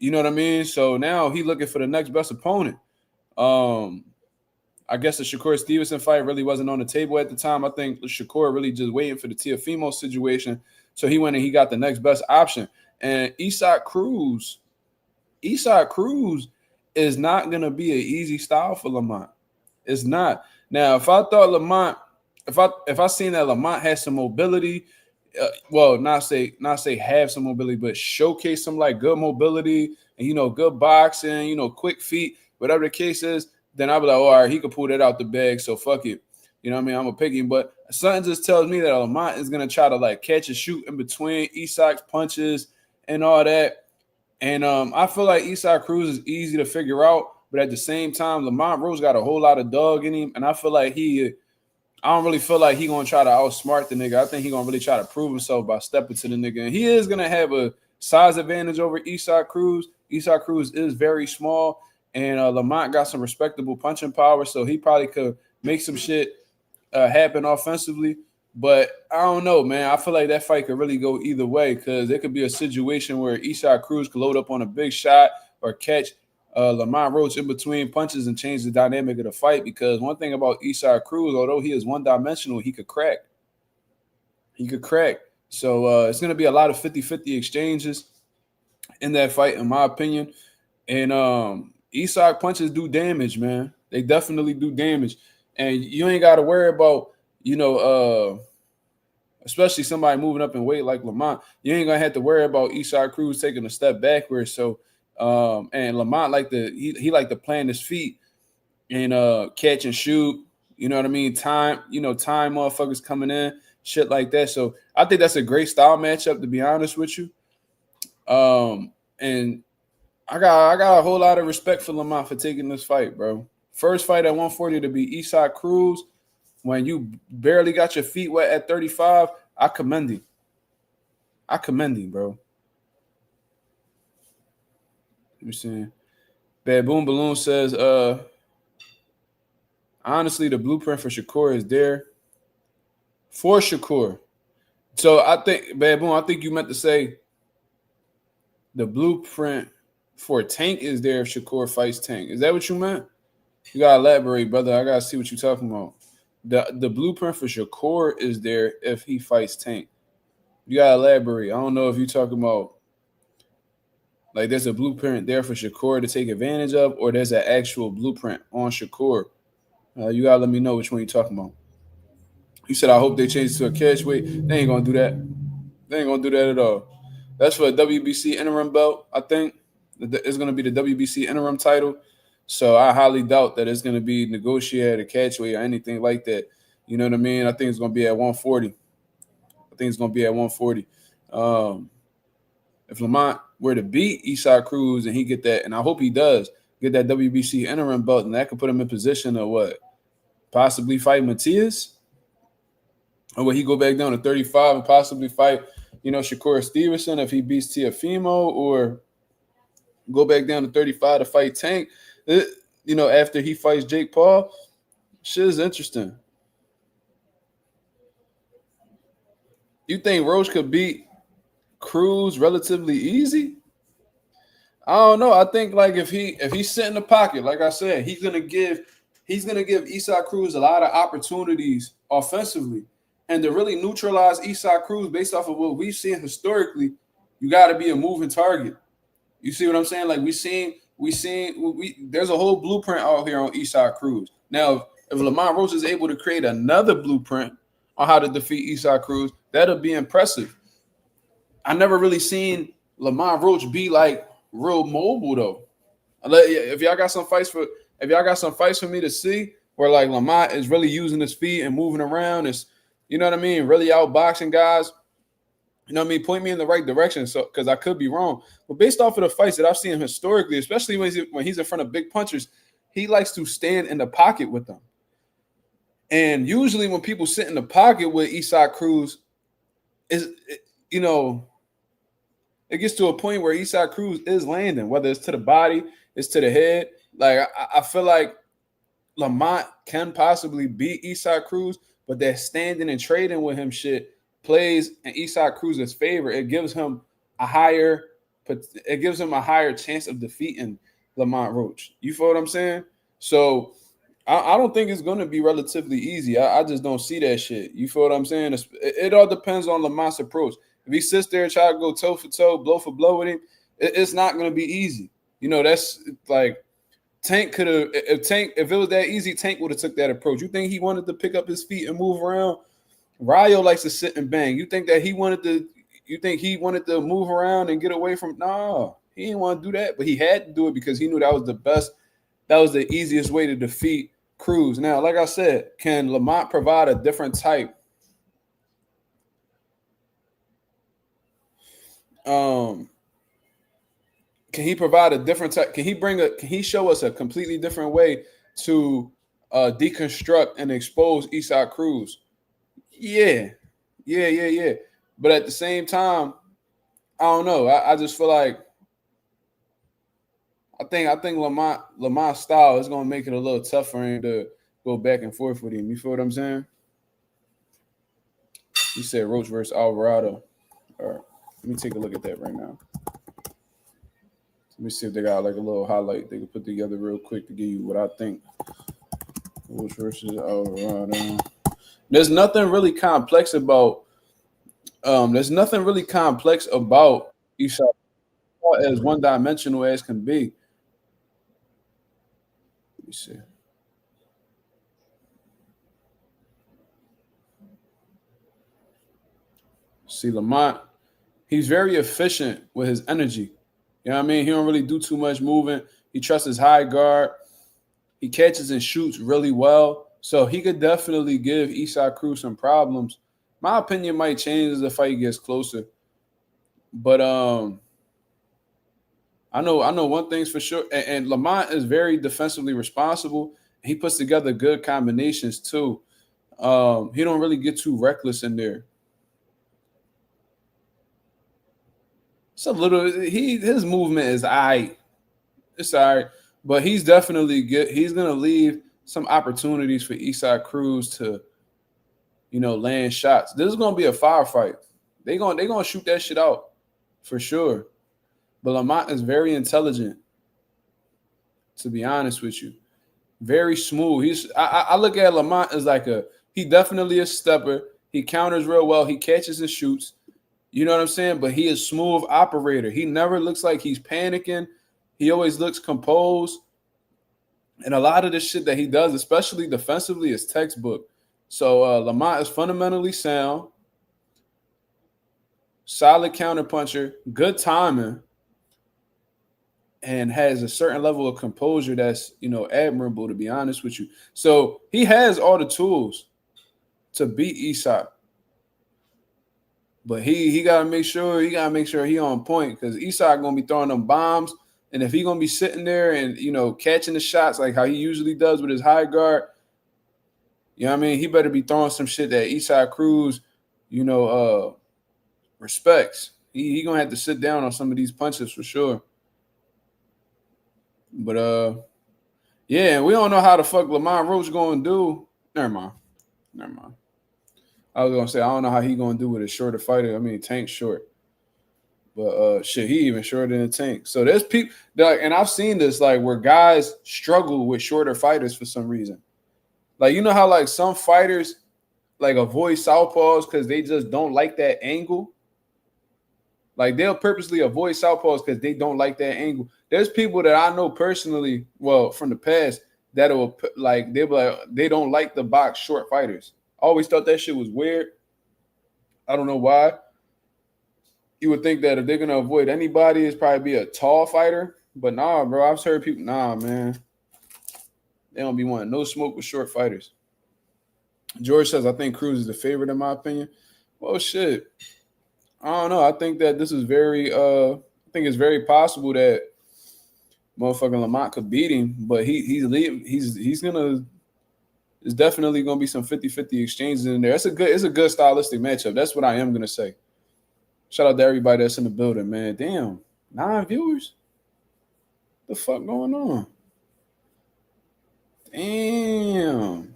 You know what I mean? So now he looking for the next best opponent. I guess the Shakur Stevenson fight really wasn't on the table at the time. I think Shakur really just waiting for the Teofimo situation. So he went and he got the next best option. And Isaac Cruz is not going to be an easy style for Lamont. It's not. Now, if I thought Lamont, if I seen that Lamont has some mobility, not say have some mobility, but showcase some like good mobility and, good boxing, quick feet, whatever the case is, then I'll be like, all right, he could pull that out the bag, so fuck it. You know what I mean? I'm going to pick him. But something just tells me that Lamont is going to try to, like, catch and shoot in between Isak's punches and all that. And I feel like Isaac Cruz is easy to figure out, but at the same time, Lamont Rose got a whole lot of dog in him, and I feel like I don't really feel like he's going to try to outsmart the nigga. I think he's going to really try to prove himself by stepping to the nigga. And he is going to have a size advantage over Isaac Cruz. Isaac Cruz is very small. And Lamont got some respectable punching power, so he probably could make some shit happen offensively. But I don't know, man. I feel like that fight could really go either way because it could be a situation where Isaac Cruz could load up on a big shot or catch Lamont Roach in between punches and change the dynamic of the fight. Because one thing about Isaac Cruz, although he is one-dimensional, he could crack. So it's going to be a lot of 50-50 exchanges in that fight, in my opinion. And Isaac punches do damage, man. They definitely do damage. And you ain't got to worry about, especially somebody moving up in weight like Lamont. You ain't going to have to worry about Isaac Cruz taking a step backwards. So, and Lamont he like to plant his feet and catch and shoot. You know what I mean? Time motherfuckers coming in, shit like that. So I think that's a great style matchup, to be honest with you. And I got a whole lot of respect for Lamont for taking this fight, bro. First fight at 140 to be Isaac Cruz when you barely got your feet wet at 35. I commend him, bro. Let me see. Bad Boom Balloon says, honestly, the blueprint for Shakur is there. For Shakur. So I think, Bad Boom, I think you meant to say the blueprint for Tank is there if Shakur fights Tank. Is that what you meant? You gotta elaborate, brother. I gotta see what you're talking about. The blueprint for Shakur is there if he fights Tank. You gotta elaborate. I don't know if you're talking about like there's a blueprint there for Shakur to take advantage of, or there's an actual blueprint on Shakur. You gotta let me know which one you're talking about. You said I hope they change it to a catch weight. They ain't gonna do that. They ain't gonna do that at all. That's for a WBC interim belt. I think it's gonna be the WBC interim title. So I highly doubt that it's gonna be negotiated a catch weight or anything like that. You know what I mean? I think it's gonna be at 140. I think it's gonna be at 140. If Lamont were to beat Isaac Cruz and he get that, and I hope he does get that WBC interim belt, and that could put him in position of what? Possibly fight Matias? Or will he go back down to 35 and possibly fight, Shakur Stevenson if he beats Teofimo, or go back down to 35 to fight Tank, after he fights Jake Paul? Shit is interesting. You think Roach could beat Cruz relatively easy? I don't know. I think like if he's sitting in the pocket, like I said, he's gonna give Isaac Cruz a lot of opportunities offensively. And to really neutralize Isaac Cruz based off of what we've seen historically, you got to be a moving target. You see what I'm saying? Like there's a whole blueprint out here on Isaac Cruz. Now, if Lamont Roach is able to create another blueprint on how to defeat Isaac Cruz, that'll be impressive. I never really seen Lamont Roach be like real mobile though. If y'all got some fights for me to see where like Lamont is really using his feet and moving around, is really outboxing guys. Point me in the right direction. So, because I could be wrong, but based off of the fights that I've seen him historically, especially when he's in front of big punchers, he likes to stand in the pocket with them. And usually, when people sit in the pocket with Isaac Cruz, it gets to a point where Isaac Cruz is landing, whether it's to the body, it's to the head. Like I feel like Lamont can possibly beat Isaac Cruz, but that standing and trading with him shit plays in Isaac Cruz's favor. It gives him a higher chance of defeating Lamont Roach. You feel what I'm saying? So I don't think it's going to be relatively easy. I just don't see that shit. You feel what I'm saying? It all depends on Lamont's approach. If he sits there and try to go toe for toe, blow for blow with him, it's not going to be easy. That's like Tank could have. If it was that easy, Tank would have took that approach. You think he wanted to pick up his feet and move around? Rayo likes to sit and bang. You think he wanted to move around and get away from? No, he didn't want to do that, but he had to do it because he knew that was the best. That was the easiest way to defeat Cruz. Now, like I said, can Lamont provide a different type? Can he provide a different type? Can he show us a completely different way to deconstruct and expose Isaac Cruz? Yeah. But at the same time, I don't know. I just feel like I think Lamont's style is gonna make it a little tough for him to go back and forth with him. You feel what I'm saying? You said Roach versus Alvarado. All right, let me take a look at that right now. Let me see if they got like a little highlight they can put together real quick to give you what I think. Roach versus Alvarado. There's nothing really complex about. There's nothing really complex about Isaac as one-dimensional as can be. Let me see. See, Lamont, he's very efficient with his energy. You know what I mean? He don't really do too much moving. He trusts his high guard. He catches and shoots really well. So he could definitely give Isaac Cruz some problems. My opinion might change as the fight gets closer. But I know one thing's for sure. And Lamont is very defensively responsible. He puts together good combinations too. He don't really get too reckless in there. It's a little his movement is all right. It's all right. But he's definitely good. He's gonna leave some opportunities for Isaac Cruz to, land shots. This is gonna be a firefight. They're gonna shoot that shit out for sure. But Lamont is very intelligent, to be honest with you. Very smooth. I look at Lamont as like he definitely a stepper. He counters real well. He catches and shoots. You know what I'm saying? But he is smooth operator. He never looks like he's panicking. He always looks composed. And a lot of the shit that he does, especially defensively, is textbook. So Lamont is fundamentally sound, solid counterpuncher, good timing, and has a certain level of composure that's, admirable, to be honest with you. So he has all the tools to beat Isak. But he gotta make sure he on point, because Isak gonna be throwing them bombs. And if he gonna be sitting there and catching the shots like how he usually does with his high guard, you know what I mean? He better be throwing some shit that Isak Cruz, respects. He gonna have to sit down on some of these punches for sure. But yeah, we don't know how the fuck Lamont Roach gonna do. Never mind. I was gonna say I don't know how he gonna do with a shorter fighter. I mean, Tank's short, but shit, he even shorter than Tank. So there's people, and I've seen this like where guys struggle with shorter fighters for some reason. Like, how like some fighters like avoid southpaws because they just don't like that angle. Like they'll purposely avoid southpaws because they don't like that angle. There's people that I know personally, well, from the past, that will like they don't like the box short fighters. I always thought that shit was weird. I don't know why. You would think that if they're gonna avoid anybody, it's probably be a tall fighter. But nah, bro. I've heard people, nah, man. They don't be wanting no smoke with short fighters. George says, I think Cruz is the favorite in my opinion. Well, shit. I don't know. I think that this is very I think it's very possible that motherfucking Lamont could beat him, but he's gonna there's definitely gonna be some 50-50 exchanges in there. It's a good stylistic matchup. That's what I am gonna say. Shout out to everybody that's in the building, man. Damn, 9 viewers? The fuck going on? Damn.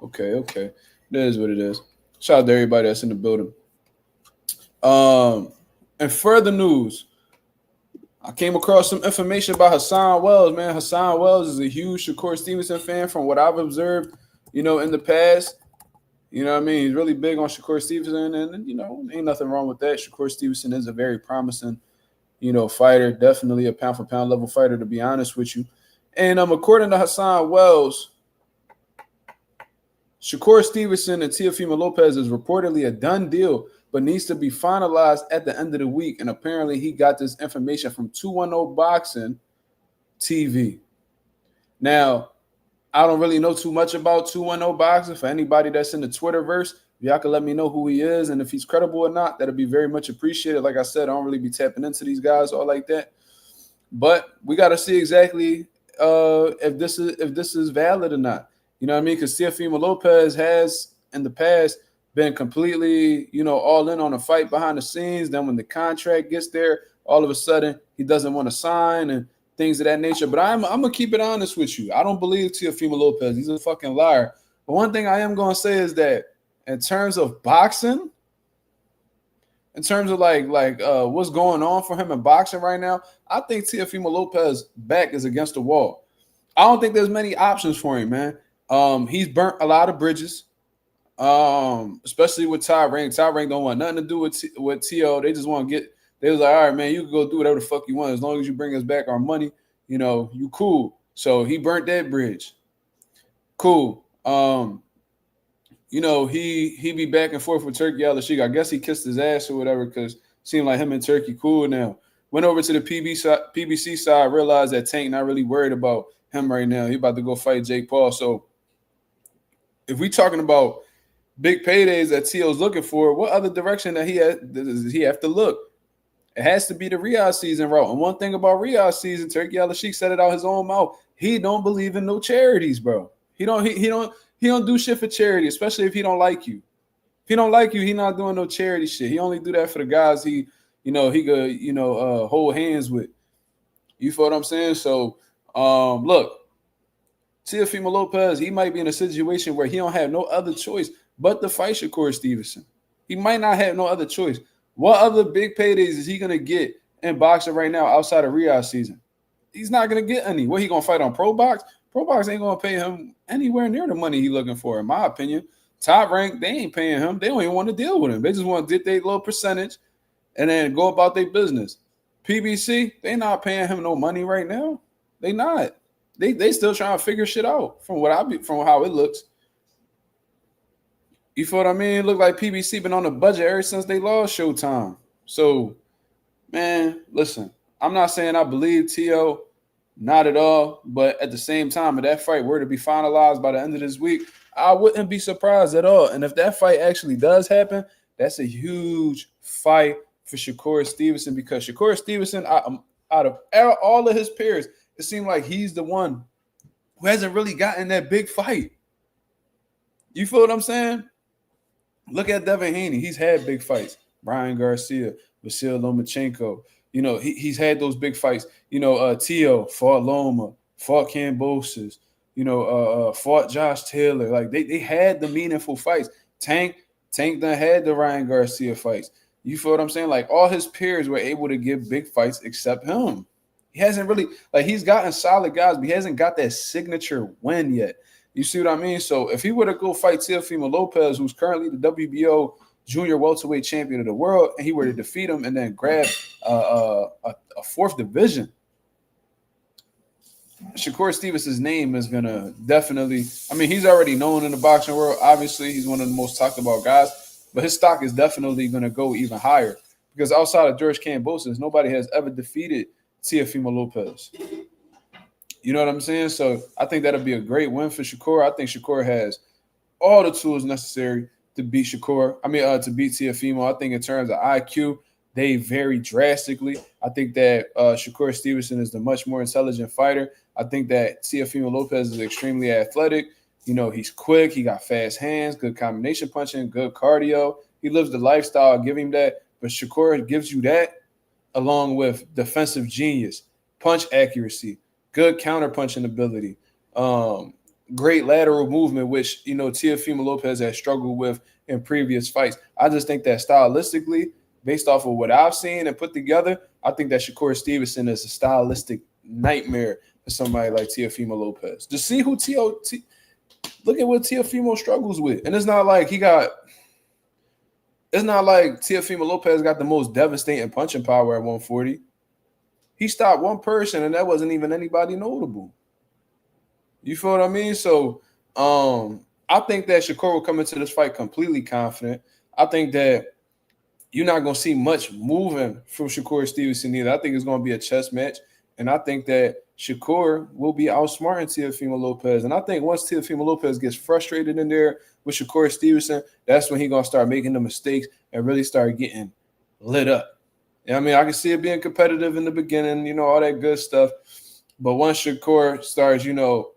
Okay. That is what it is. Shout out to everybody that's in the building. And further news, I came across some information about Hassan Wells, man. Hassan Wells is a huge Shakur Stevenson fan from what I've observed, in the past. You know what I mean? He's really big on Shakur Stevenson, and, ain't nothing wrong with that. Shakur Stevenson is a very promising, fighter, definitely a pound-for-pound level fighter, to be honest with you. And according to Hassan Wells, Shakur Stevenson and Teofimo Lopez is reportedly a done deal, but needs to be finalized at the end of the week. And apparently he got this information from 210 Boxing TV. Now, I don't really know too much about 210 Boxing. For anybody that's in the Twitterverse, if y'all can let me know who he is and if he's credible or not, that'd be very much appreciated. Like I said, I don't really be tapping into these guys all like that. But we got to see exactly if this is valid or not. You know what I mean? Because Teofimo Lopez has in the past been completely, all in on a fight behind the scenes. Then when the contract gets there, all of a sudden he doesn't want to sign and things of that nature. But I'm going to keep it honest with you. I don't believe Teofimo Lopez. He's a fucking liar. But one thing I am going to say is that in terms of boxing, in terms of like what's going on for him in boxing right now, I think Teofimo Lopez's back is against the wall. I don't think there's many options for him, man. He's burnt a lot of bridges. Especially with Ty Ring. Ty Ring don't want nothing to do with T.O. They just want to get. They was like, all right, man, you can go do whatever the fuck you want as long as you bring us back our money. You cool. So he burnt that bridge. Cool. He be back and forth with Turkey Al-Sheikh. I guess he kissed his ass or whatever because it seemed like him and Turkey cool now. Went over to the PBC side, realized that Tank not really worried about him right now. He about to go fight Jake Paul. So if we talking about big paydays that T.O.'s looking for, what other direction does he have to look? It has to be the Riyadh season route. And one thing about Riyadh season, Turkey Al-Sheikh said it out his own mouth. He don't believe in no charities, bro. He don't do shit for charity, especially if he don't like you. If he don't like you, he not doing no charity shit. He only do that for the guys he could hold hands with. You feel what I'm saying? So look, Teofimo Lopez, he might be in a situation where he don't have no other choice but to fight Shakur Stevenson. He might not have no other choice. What other big paydays is he gonna get in boxing right now outside of Riyadh season? He's not gonna get any. What, he gonna fight on Pro Box? Pro Box ain't gonna pay him anywhere near the money he's looking for, in my opinion. Top Rank, they ain't paying him. They don't even want to deal with him. They just want to get their little percentage and then go about their business. PBC, they not paying him no money right now. They not. They still trying to figure shit out from how it looks. You feel what I mean? Look like PBC been on a budget ever since they lost Showtime. So, man, listen, I'm not saying I believe Tio, not at all. But at the same time, if that fight were to be finalized by the end of this week, I wouldn't be surprised at all. And if that fight actually does happen, that's a huge fight for Shakur Stevenson because Shakur Stevenson, out of all of his peers, it seemed like he's the one who hasn't really gotten that big fight. You feel what I'm saying? Look at Devin Haney. He's had big fights. Brian Garcia, Vasil Lomachenko. You know, he's had those big fights. You know, Tio fought Loma, fought Cambosis, you know, fought Josh Taylor. Like, they had the meaningful fights. Tank done had the Ryan Garcia fights. You feel what I'm saying? Like, all his peers were able to give big fights except him. He hasn't really – like, he's gotten solid guys, but he hasn't got that signature win yet. You see what I mean? So if he were to go fight Teofimo Lopez, who's currently the WBO junior welterweight champion of the world, and he were to defeat him and then grab a fourth division, Shakur Stevenson's name is going to definitely – I mean, he's already known in the boxing world. Obviously, he's one of the most talked about guys, but his stock is definitely going to go even higher because outside of George Kambosos, nobody has ever defeated Teofimo Lopez. You know what I'm saying? So I think that'll be a great win for Shakur. I think Shakur has all the tools necessary to beat to beat Teofimo. I think in terms of IQ, they vary drastically. I think that Shakur Stevenson is the much more intelligent fighter. I think that Teofimo Lopez is extremely athletic. You know, he's quick. He got fast hands, good combination punching, good cardio. He lives the lifestyle. Give him that. But Shakur gives you that along with defensive genius, punch accuracy, good counter-punching ability, great lateral movement, which, you know, Teofimo Lopez has struggled with in previous fights. I just think that stylistically, based off of what I've seen and put together, I think that Shakur Stevenson is a stylistic nightmare for somebody like Teofimo Lopez. To see who look at what Teofimo struggles with. And it's not like Teofimo Lopez got the most devastating punching power at 140. He stopped one person, and that wasn't even anybody notable. You feel what I mean? So I think that Shakur will come into this fight completely confident. I think that you're not going to see much moving from Shakur Stevenson either. I think it's going to be a chess match, and I think that Shakur will be outsmarting Teofimo Lopez. And I think once Teofimo Lopez gets frustrated in there with Shakur Stevenson, that's when he's going to start making the mistakes and really start getting lit up. I mean, I can see it being competitive in the beginning, you know, all that good stuff. But once Shakur starts, you know,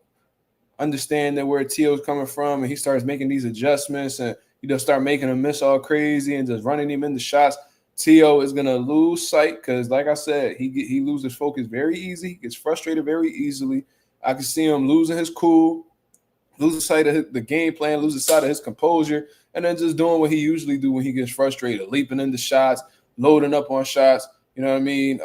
understanding where Tio's coming from and he starts making these adjustments and, you know, start making him miss all crazy and just running him into shots, Tio is going to lose sight because, like I said, he loses focus very easy. He gets frustrated very easily. I can see him losing his cool, losing sight of the game plan, losing sight of his composure, and then just doing what he usually do when he gets frustrated, leaping into shots, loading up on shots, you know what I mean?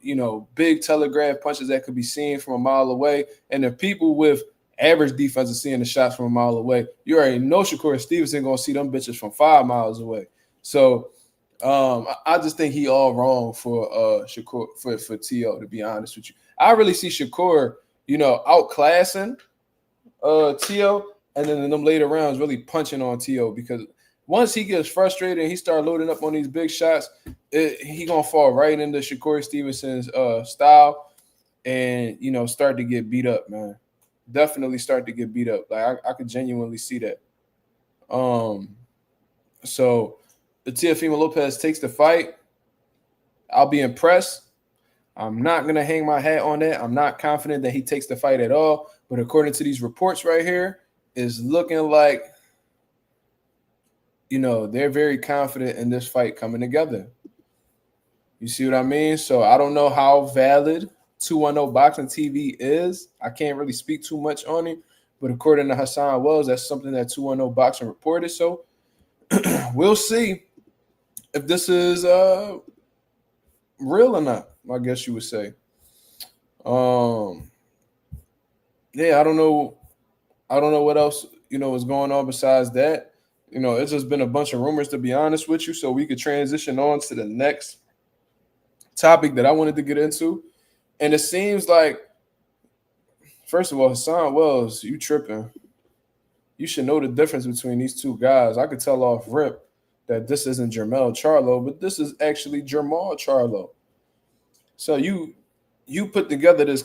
You know, big telegraph punches that could be seen from a mile away. And the people with average defense are seeing the shots from a mile away. You already know Shakur Stevenson going to see them bitches from 5 miles away. So I just think he all wrong for Shakur, for Tio, to be honest with you. I really see Shakur, you know, outclassing Tio, and then in them later rounds really punching on Tio because once he gets frustrated and he starts loading up on these big shots, he going to fall right into Shakur Stevenson's style and, you know, start to get beat up, man. Definitely start to get beat up. Like, I could genuinely see that. So if Teofimo Lopez takes the fight, I'll be impressed. I'm not going to hang my hat on that. I'm not confident that he takes the fight at all. But according to these reports right here, it's looking like, you know, they're very confident in this fight coming together. You see what I mean? So I don't know how valid 210 Boxing TV is. I can't really speak too much on it. But according to Hassan Wells, that's something that 210 Boxing reported. So we'll see if this is real or not, I guess you would say. Yeah, I don't know what else, you know, is going on besides that. You know, it's just been a bunch of rumors, to be honest with you, so we could transition on to the next topic that I wanted to get into. And it seems like, first of all, Hassan Wells, you tripping. You should know the difference between these two guys. I could tell off rip that this isn't Jermell Charlo, but this is actually Jermall Charlo. So you put together this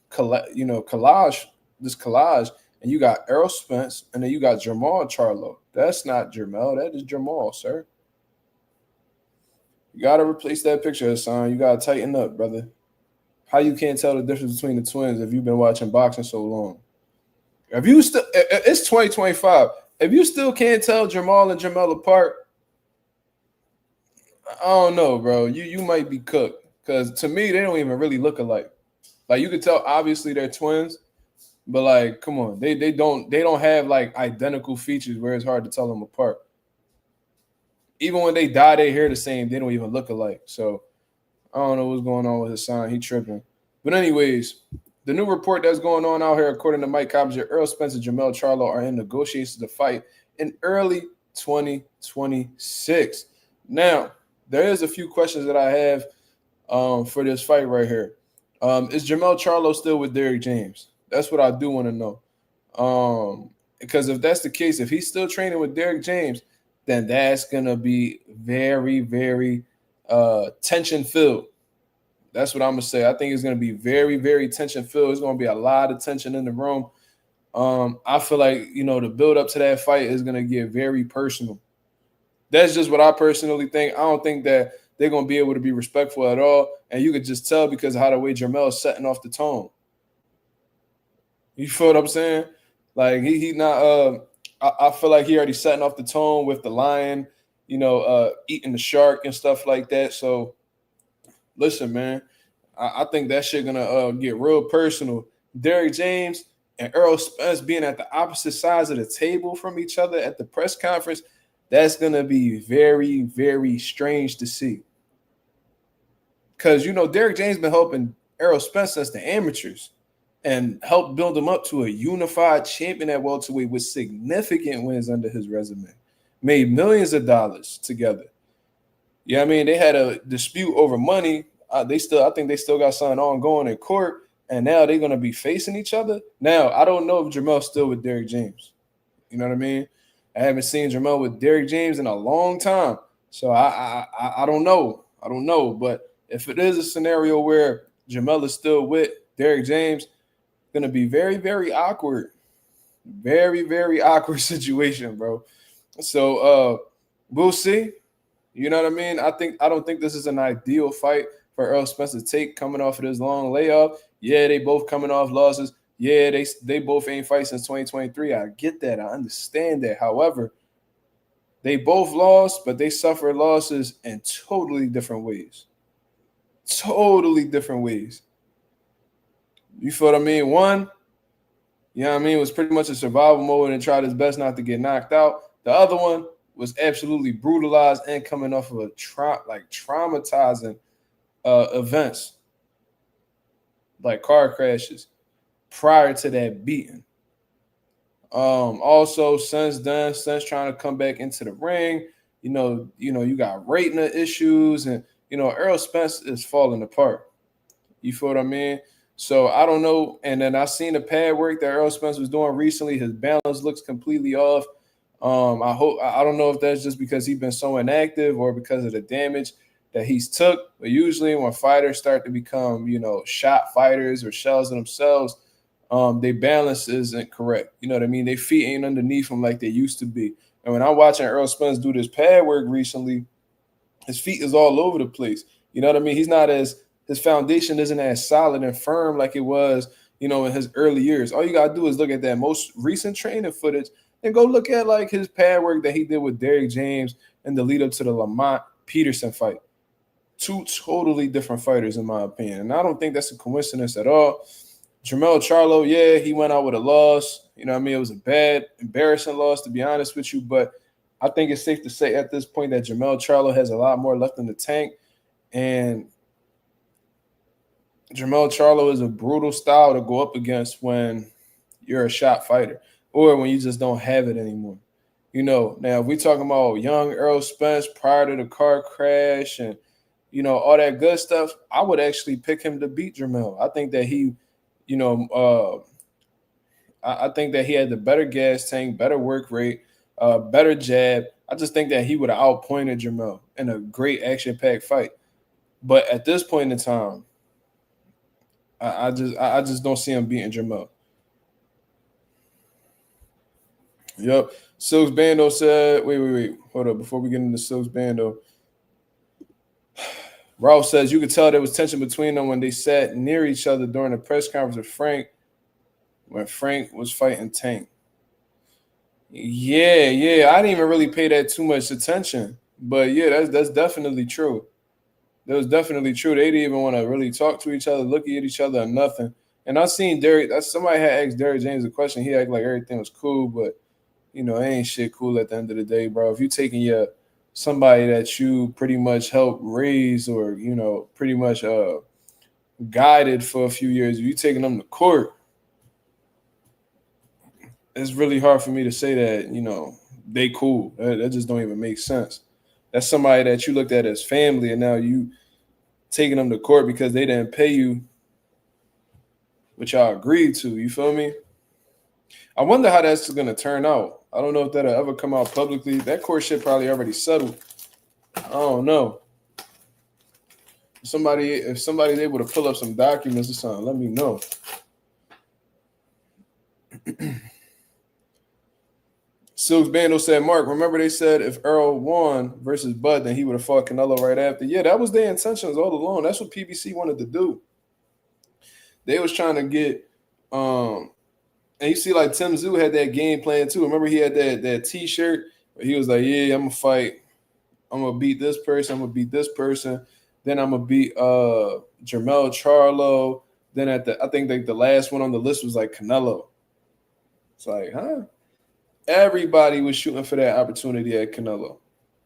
collage, and you got Errol Spence, and then you got Jermall Charlo. That's not Jermell, that is Jermall, sir. You gotta replace that picture, Hassan. You gotta tighten up, brother. How you can't tell the difference between the twins if you've been watching boxing so long? If you still, it's 2025. If you still can't tell Jermall and Jermell apart, I don't know, bro. You might be cooked. Because to me, they don't even really look alike. Like, you could tell obviously they're twins, but like, come on, they don't have like identical features where it's hard to tell them apart. Even when they dye their hair the same, they don't even look alike. So I don't know what's going on with Hassan. He tripping. But anyways, the new report that's going on out here, according to Mike Cobbinger, Errol Spence and Jermell Charlo are in negotiations to fight in early 2026. Now, there is a few questions that I have for this fight right here. Is Jermell Charlo still with Derrick James? That's what I do want to know. Because if that's the case, if he's still training with Derrick James, then that's going to be very, very tension-filled. That's what I'm going to say. I think it's going to be very, very tension-filled. There's going to be a lot of tension in the room. I feel like, the build-up to that fight is going to get very personal. That's just what I personally think. I don't think that they're going to be able to be respectful at all. And you could just tell because of how the way Jermell is setting off the tone. You feel what I'm saying? Like, he not I feel like he already setting off the tone with the lion, eating the shark and stuff like that. So, listen, man, I think that shit gonna get real personal. Derrick James and Errol Spence being at the opposite sides of the table from each other at the press conference, that's gonna be very, very strange to see. Because Derrick James been helping Errol Spence since the amateurs and helped build him up to a unified champion at welterweight with significant wins under his resume. Made millions of dollars together. Yeah, I mean, they had a dispute over money. I think they still got something ongoing in court, and now they're gonna be facing each other. Now, I don't know if Jermell's still with Derrick James. You know what I mean? I haven't seen Jermell with Derrick James in a long time, so I don't know. I don't know, but if it is a scenario where Jermell is still with Derrick James, it's gonna be very, very awkward. Very, very awkward situation, bro. So we'll see. You know what I mean? I don't think this is an ideal fight for Errol Spence to take coming off of this long layoff. Yeah, they both coming off losses. Yeah, they both ain't fight since 2023. I get that. I understand that. However, they both lost, but they suffered losses in totally different ways. Totally different ways. You feel what I mean? One, was pretty much a survival mode and tried his best not to get knocked out. The other one was absolutely brutalized and coming off of a traumatizing events, like car crashes prior to that beating. Also, since then, trying to come back into the ring, you got rating issues, and Errol Spence is falling apart. You feel what I mean? So I don't know. And then I seen the pad work that Errol Spence was doing recently. His balance looks completely off. I don't know if that's just because he's been so inactive or because of the damage that he's took. But usually when fighters start to become, shot fighters or shells of themselves, their balance isn't correct. You know what I mean? Their feet ain't underneath them like they used to be. And when I'm watching Errol Spence do this pad work recently, his feet is all over the place. You know what I mean? His foundation isn't as solid and firm like it was, in his early years. All you got to do is look at that most recent training footage and go look at like his pad work that he did with Derrick James in the lead up to the Lamont Peterson fight. Two totally different fighters, in my opinion. And I don't think that's a coincidence at all. Jermell Charlo, yeah, he went out with a loss. You know what I mean? It was a bad, embarrassing loss, to be honest with you. But I think it's safe to say at this point that Jermell Charlo has a lot more left in the tank. And Jermell Charlo is a brutal style to go up against when you're a shot fighter or when you just don't have it anymore. Now if we're talking about young Errol Spence prior to the car crash and, all that good stuff, I would actually pick him to beat Jermell. I think that he, I think that he had the better gas tank, better work rate, better jab. I just think that he would have outpointed Jermell in a great action-packed fight. But at this point in time, I just don't see him beating Jermell. Yep. Silks Bando said, wait. Hold up. Before we get into Silks Bando, Ralph says you could tell there was tension between them when they sat near each other during the press conference with Frank when Frank was fighting Tank. Yeah. I didn't even really pay that too much attention. But yeah, that's definitely true. That was definitely true. They didn't even want to really talk to each other, look at each other, or nothing. And I seen Derek. Somebody had asked Derek James a question. He acted like everything was cool, but it ain't shit cool at the end of the day, bro. If you taking somebody that you pretty much helped raise or pretty much guided for a few years, if you taking them to court, it's really hard for me to say that they cool. That just don't even make sense. That's somebody that you looked at as family, and now you taking them to court because they didn't pay you what y'all agreed to. You feel me? I wonder how that's going to turn out. I don't know if that'll ever come out publicly. That court shit probably already settled. I don't know. If somebody's able to pull up some documents or something, let me know. Silks Bando said, Mark, remember they said if Earl won versus Bud, then he would have fought Canelo right after. Yeah, that was their intentions all along. That's what PBC wanted to do. They was trying to get and you see like Tim Tszyu had that game plan too. Remember he had that T-shirt where he was like, yeah, I'm gonna fight. I'm gonna beat this person. I'm gonna beat this person. Then I'm gonna beat Jermell Charlo. Then I think like the last one on the list was like Canelo. It's like, huh? Everybody was shooting for that opportunity at Canelo.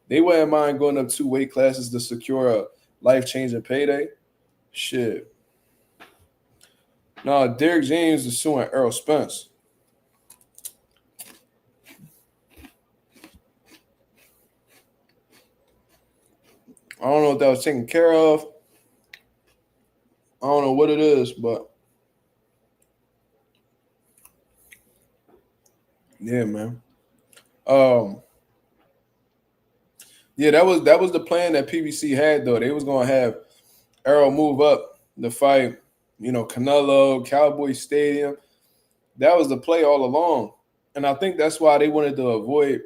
They wouldn't mind going up 2 weight classes to secure a life-changing payday. Shit. No, Derek James is suing Errol Spence. I don't know if that was taken care of. I don't know what it is, but yeah, man. Yeah, that was the plan that PBC had though. They was gonna have Errol move up the fight. Canelo, Cowboy Stadium. That was the play all along. And I think that's why they wanted to avoid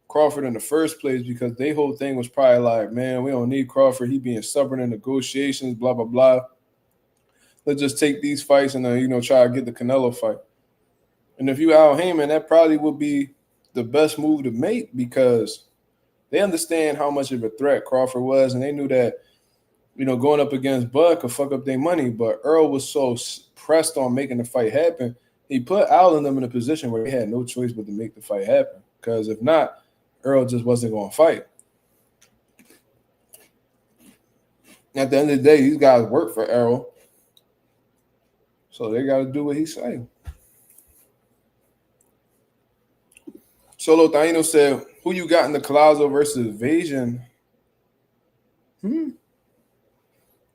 Crawford in the first place, because their whole thing was probably like, man, we don't need Crawford. He being stubborn in negotiations, blah, blah, blah. Let's just take these fights and then, try to get the Canelo fight. And if you Al Heyman, that probably would be the best move to make, because they understand how much of a threat Crawford was, and they knew that going up against Bud could fuck up their money, but Earl was so pressed on making the fight happen, he put Al and them in a position where they had no choice but to make the fight happen. Because if not, Earl just wasn't going to fight. At the end of the day, these guys work for Errol, so they got to do what he's saying. Solo Taino said, who you got in the Collazo versus Invasion?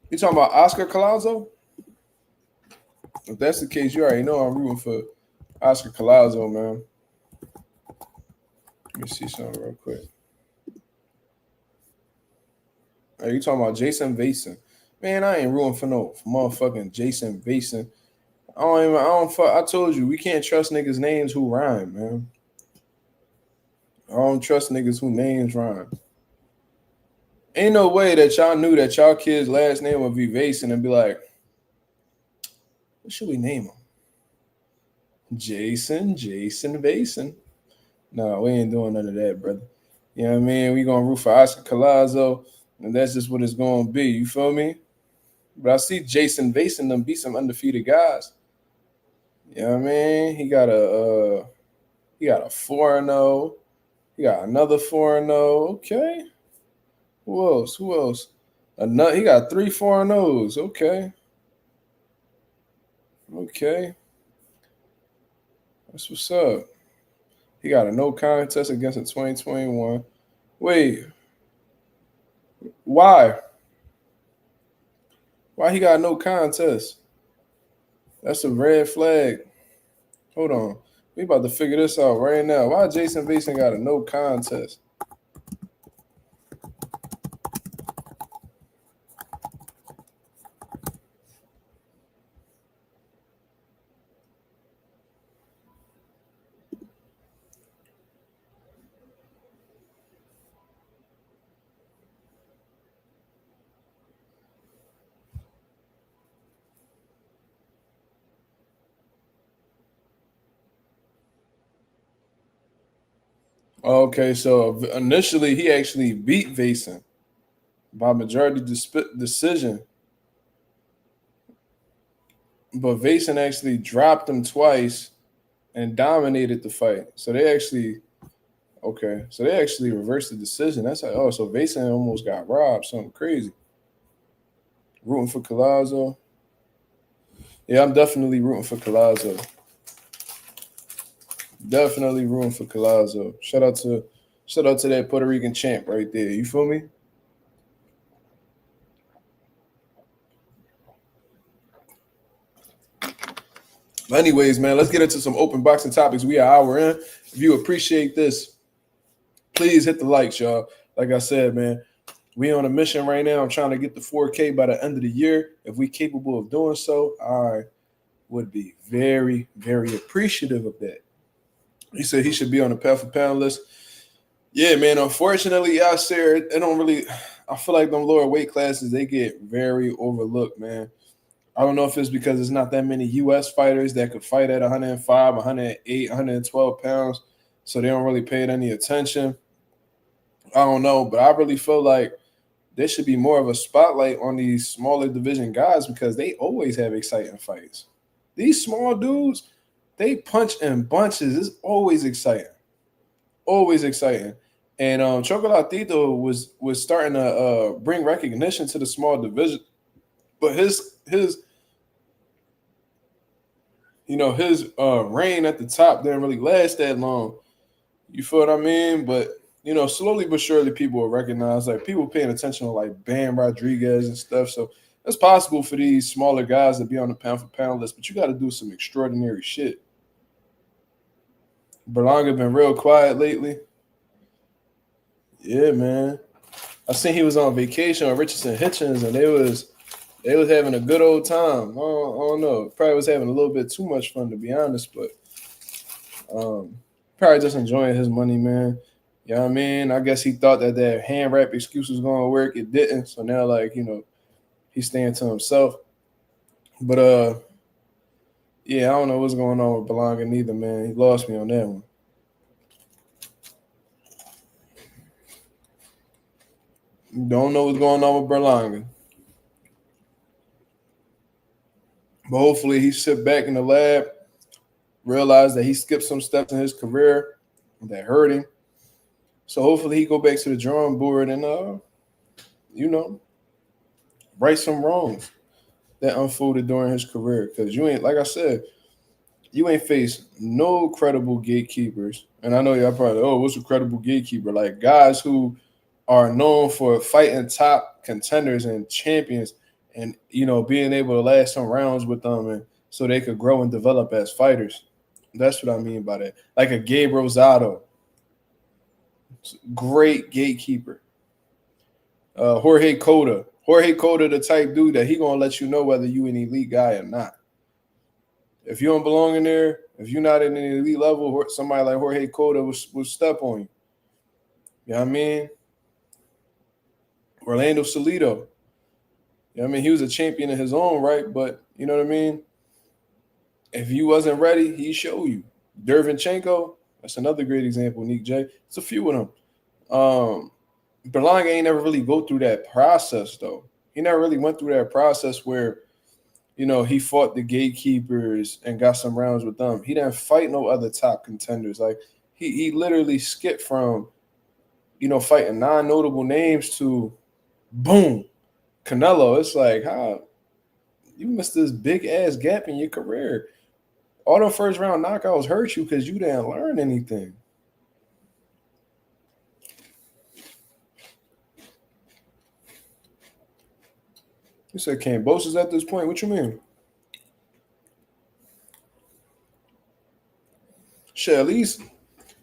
You talking about Oscar Collazo? If that's the case, you already know I'm rooting for Oscar Collazo, man. Let me see something real quick. Are you talking about Jason Vason? Man, I ain't rooting for no motherfucking Jason Vason. I told you, we can't trust niggas' names who rhyme, man. I don't trust niggas who names rhyme. Ain't no way that y'all knew that y'all kid's last name would be Vason and be like, what should we name him? Jason Vason. No, we ain't doing none of that, brother. You know what I mean? We gonna root for Oscar Collazo, and that's just what it's gonna be. You feel me? But I see Jason Vason them beat some undefeated guys. You know what I mean? He got a 4-0. He got another 4-0. Okay. Who else? He got 3 4-0s. Okay. That's what's up. He got a no contest against a 2021. Wait. Why? Why he got no contest? That's a red flag. Hold on. We about to figure this out right now. Why Jason Basin got a no contest? Okay, so initially he actually beat Vason by majority decision, but Vason actually dropped him twice and dominated the fight. So they actually reversed the decision. That's like, oh, so Vason almost got robbed. Something crazy. Rooting for Collazo. Yeah, I'm definitely rooting for Collazo. Definitely rooting for Collazo. Shout out to that Puerto Rican champ right there. You feel me? But anyways, man, let's get into some open boxing topics. We are an hour in. If you appreciate this, please hit the likes, y'all. Like I said, man, we on a mission right now. I'm trying to get the 4K by the end of the year. If we capable of doing so, I would be very, very appreciative of that. He said he should be on the pound for pound list. Yeah, man. Unfortunately, I said it don't really. I feel like them lower weight classes, they get very overlooked, man. I don't know if it's because there's not that many U.S. fighters that could fight at 105, 108, 112 pounds, so they don't really pay it any attention. I don't know, but I really feel like there should be more of a spotlight on these smaller division guys because they always have exciting fights. These small dudes, they punch in bunches. It's always exciting. Always exciting. And Chocolatito was starting to bring recognition to the small division. But his reign at the top didn't really last that long. You feel what I mean? But slowly but surely people will recognize, like, people paying attention to like Bam Rodriguez and stuff. So it's possible for these smaller guys to be on the pound for pound list, but you got to do some extraordinary shit. Berlanga been real quiet lately. Yeah, man. I seen he was on vacation with Richardson Hitchens, and they was having a good old time. I don't know. Probably was having a little bit too much fun, to be honest, but probably just enjoying his money, man. You know what I mean? I guess he thought that hand wrap excuse was going to work. It didn't. So now, he's staying to himself. But, yeah, I don't know what's going on with Berlanga neither, man. He lost me on that one. Don't know what's going on with Berlanga. But hopefully he sit back in the lab, realize that he skipped some steps in his career that hurt him. So hopefully he go back to the drawing board and, right some wrongs that unfolded during his career. Because you ain't, like I said, you ain't faced no credible gatekeepers. And I know y'all probably, what's a credible gatekeeper? Like guys who are known for fighting top contenders and champions and, being able to last some rounds with them and so they could grow and develop as fighters. That's what I mean by that. Like a Gabe Rosado. Great gatekeeper. Jorge Cota. Jorge Cota, the type dude that he going to let you know whether you an elite guy or not. If you don't belong in there, if you're not in an elite level, somebody like Jorge Cota will step on you. You know what I mean? Orlando Salido. You know what I mean? He was a champion in his own right, but you know what I mean? If you wasn't ready, he'd show you. Dervinchenko, that's another great example, Nick J. It's a few of them. Berlanga ain't never really go through that process, though. He never really went through that process where, he fought the gatekeepers and got some rounds with them. He didn't fight no other top contenders. Like, he literally skipped from, fighting non-notable names to, boom, Canelo. It's like, how you missed this big-ass gap in your career. All the first-round knockouts hurt you because you didn't learn anything. You said Cambosis at this point? What you mean? Shit, at least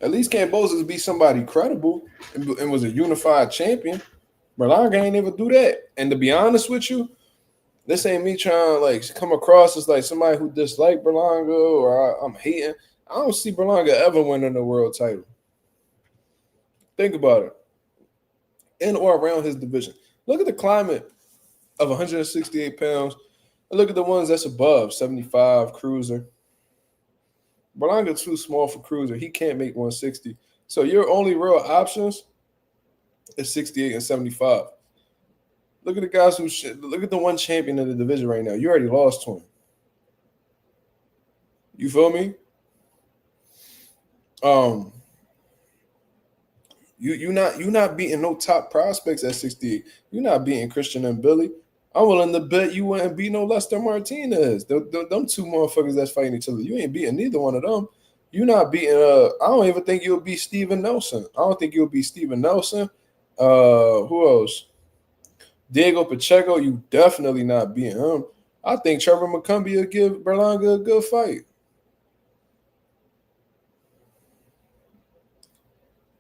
Cambosos be somebody credible and was a unified champion. Berlanga ain't ever do that. And to be honest with you, this ain't me trying to like come across as like somebody who dislike Berlanga or I'm hating. I don't see Berlanga ever winning the world title. Think about it. In or around his division. Look at the climate of 168 pounds. And look at the ones that's above 75 cruiser. Berlanga too small for cruiser. He can't make 160. So your only real options is 68 and 75. Look at the guys who look at the one champion of the division right now. You already lost to him. You feel me? You not beating no top prospects at 68. You're not beating Christian and Billy. I'm willing to bet you wouldn't beat no Lester Martinez. Them two motherfuckers that's fighting each other. You ain't beating neither one of them. You're not beating I don't even think you'll beat Steven Nelson. I don't think you'll beat Steven Nelson. Who else? Diego Pacheco, you definitely not beating him. I think Trevor McCumbee will give Berlanga a good fight.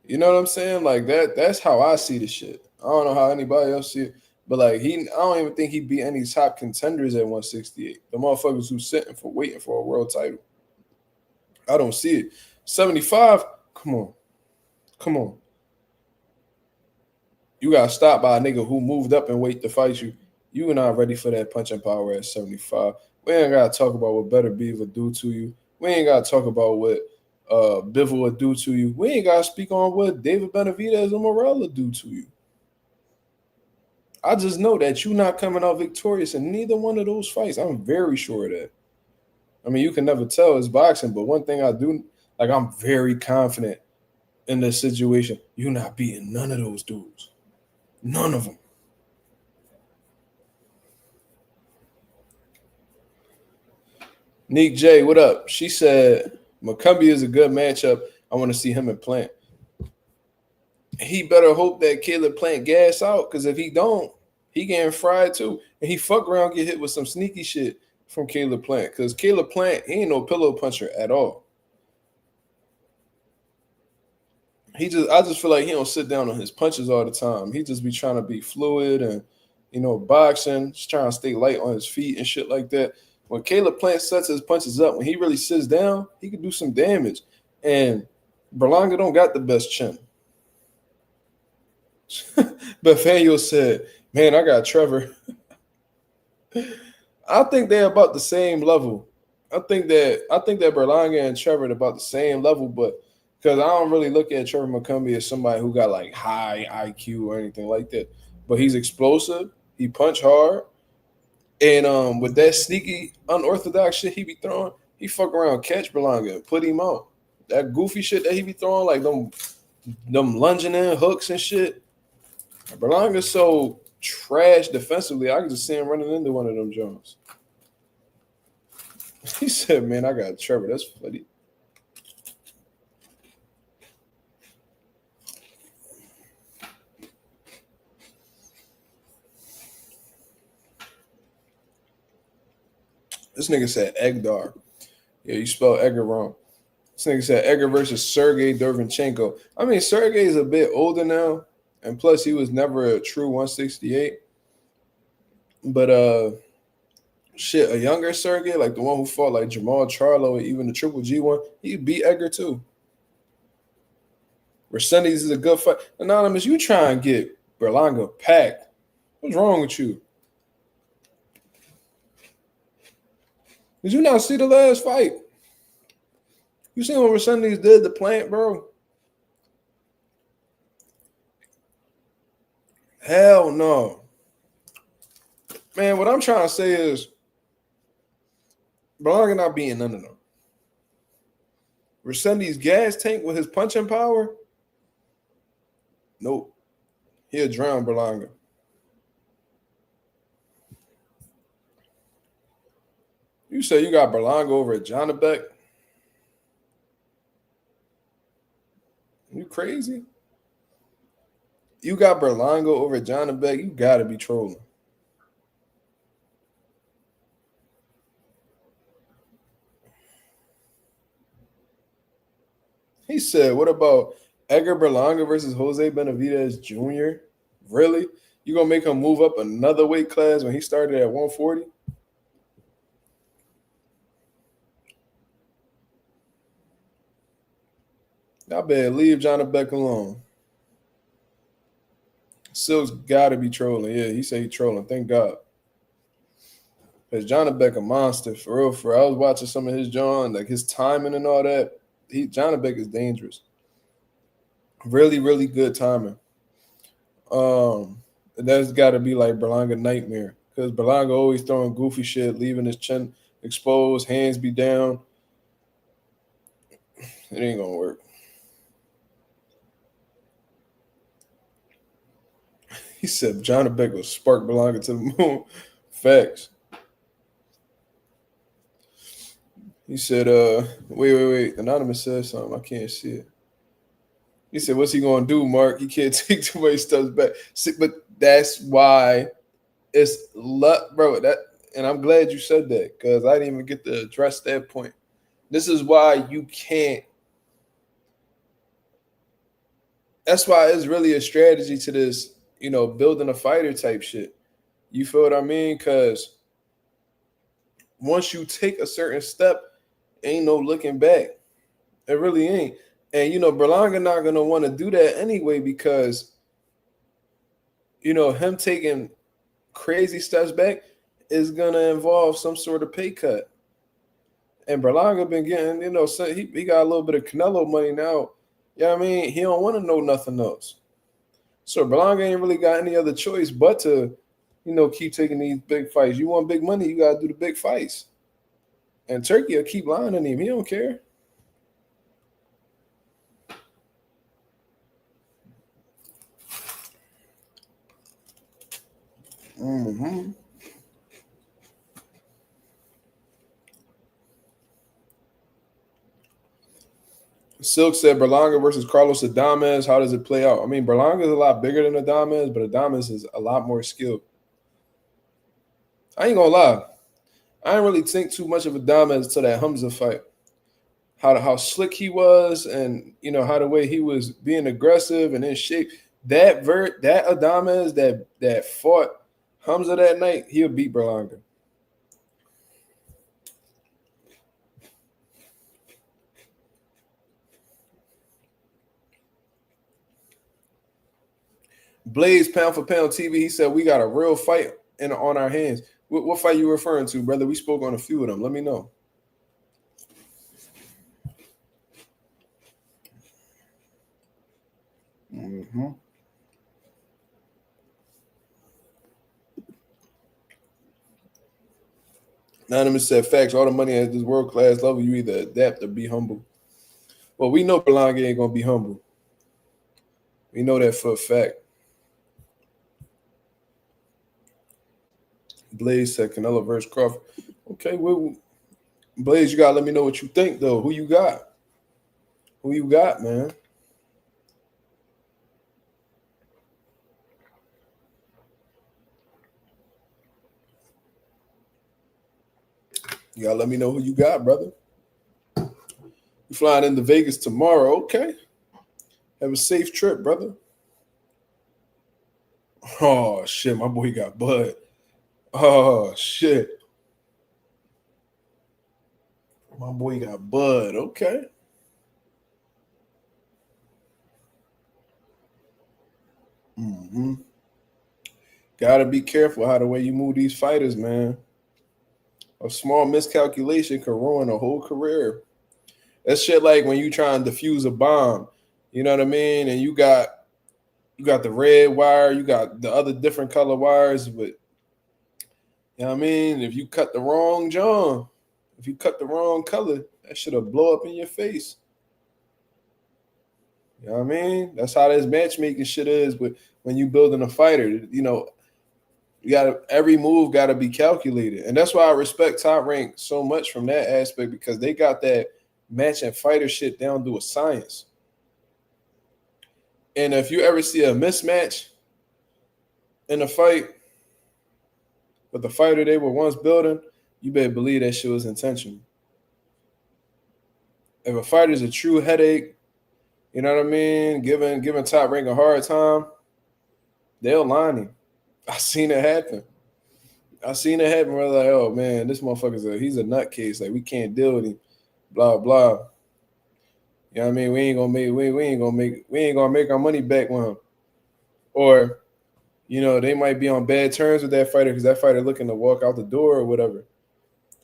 You know what I'm saying? Like that's how I see the shit. I don't know how anybody else see it. But like I don't even think he beat any top contenders at 168. The motherfuckers who's sitting for waiting for a world title. I don't see it. 75, come on. You got stopped by a nigga who moved up in weight to fight you. You are not ready for that punching power at 75. We ain't got to talk about what Better Beef would do to you. We ain't got to talk about what Bivol would do to you. We ain't got to speak on what David Benavidez and Morella do to you. I just know that you're not coming out victorious in neither one of those fights. I'm very sure of that. I mean, you can never tell it's boxing, but one thing I do, like I'm very confident in this situation. You're not beating none of those dudes. None of them. Nick J, what up? She said, McCumbee is a good matchup. I want to see him in Plant. He better hope that Caleb Plant gas out, because if he don't, he getting fried too. And he fuck around, get hit with some sneaky shit from Caleb Plant, because Caleb Plant, he ain't no pillow puncher at all. I just feel like he don't sit down on his punches all the time. He just be trying to be fluid and, boxing, just trying to stay light on his feet and shit like that. When Caleb Plant sets his punches up, when he really sits down, he can do some damage. And Berlanga don't got the best chin. But Faniel said, man, I got Trevor. I think they're about the same level. I think that Berlanga and Trevor are about the same level, but because I don't really look at Trevor McCumbee as somebody who got like high IQ or anything like that. But he's explosive. He punch hard. And with that sneaky, unorthodox shit he be throwing, he fuck around, catch Berlanga, put him out. That goofy shit that he be throwing, like them lunging in hooks and shit. Berlanga's so trash defensively, I can just see him running into one of them Jones. He said, man, I got Trevor. That's funny. This nigga said Egdar. Yeah, you spelled Edgar wrong. This nigga said Edgar versus Sergey Derevyanchenko. I mean, Sergey is a bit older now, and plus he was never a true 168. But shit, a younger Sergey, like the one who fought like Jamal Charlo or even the Triple G one, he beat Edgar too. Resendiz is a good fight. Anonymous, you try and get Berlanga packed. What's wrong with you? Did you not see the last fight? You seen what Resendiz did to Plant, bro? Hell no. Man, what I'm trying to say is Berlanga not beating none of them. Resendiz gas tank with his punching power? Nope. He'll drown Berlanga. You say you got Berlanga over at Jonabek? You crazy? You got Berlanga over at Jonabek? You got to be trolling. He said, what about Edgar Berlanga versus Jose Benavidez Jr.? Really? You gonna make him move up another weight class when he started at 140? I bet leave Johnny Beck alone. Silk's gotta be trolling. Yeah, he said he trolling. Thank God. Because Johnny Beck a monster, for real, for real. I was watching some of his John, like his timing and all that. Johnny Beck is dangerous. Really, really good timing. That's got to be like Berlanga nightmare because Berlanga always throwing goofy shit, leaving his chin exposed, hands be down. It ain't gonna work. He said Johnny Beck will spark Berlanga to the moon. Facts. He said, wait. Anonymous said something. I can't see it. He said, what's he going to do, Mark? He can't take too many steps back. But that's why it's luck, bro. And I'm glad you said that because I didn't even get to address that point. This is why you can't. That's why it's really a strategy to this, building a fighter type shit. You feel what I mean? Because once you take a certain step, ain't no looking back. It really ain't. And, Berlanga not going to want to do that anyway because, him taking crazy steps back is going to involve some sort of pay cut. And Berlanga been getting, he got a little bit of Canelo money now. You know what I mean? He don't want to know nothing else. So Berlanga ain't really got any other choice but to, keep taking these big fights. You want big money, you got to do the big fights. And Turkey will keep lying on him. He don't care. Mm-hmm. Silk said Berlanga versus Carlos Adames. How does it play out? I mean, Berlanga is a lot bigger than Adames, but Adames is a lot more skilled. I ain't gonna lie. I didn't really think too much of Adames until that Hamza fight. How slick he was, and how the way he was being aggressive and in shape. That Adames that fought Hamza that night, he'll beat Berlanga. Blaze Pound for Pound TV, he said we got a real fight on our hands. What fight you referring to, brother? We spoke on a few of them. Let me know. Mm-hmm. Anonymous said, facts, all the money at this world-class level, you either adapt or be humble. Well, we know Berlanga ain't going to be humble. We know that for a fact. Blaze said Canelo versus Crawford. Okay, well, Blaze, you got to let me know what you think, though. Who you got? Who you got, man? You got to let me know who you got, brother. You flying into Vegas tomorrow. Okay. Have a safe trip, brother. Oh, shit. My boy got Bud. Oh, shit. My boy got Bud. Okay. Mm-hmm. Gotta be careful how the way you move these fighters, man. A small miscalculation can ruin a whole career. That's shit like when you try and defuse a bomb. You know what I mean? And you got the red wire, you got the other different color wires, but you know what I mean? If you cut the wrong John, if you cut the wrong color, that shit'll blow up in your face. You know what I mean? That's how this matchmaking shit is with when you building a fighter. Every move gotta be calculated. And that's why I respect Top Rank so much from that aspect, because they got that match and fighter shit down to a science. And if you ever see a mismatch in a fight with the fighter they were once building, you better believe that shit was intentional. If a fighter's a true headache you know what I mean, giving Top Rank a hard time, they'll line him. I seen it happen. Where like, oh man, this he's a nutcase. Like we can't deal with him. Blah blah. You know what I mean? We ain't gonna make our money back with him. Or, you know, they might be on bad terms with that fighter because that fighter looking to walk out the door or whatever.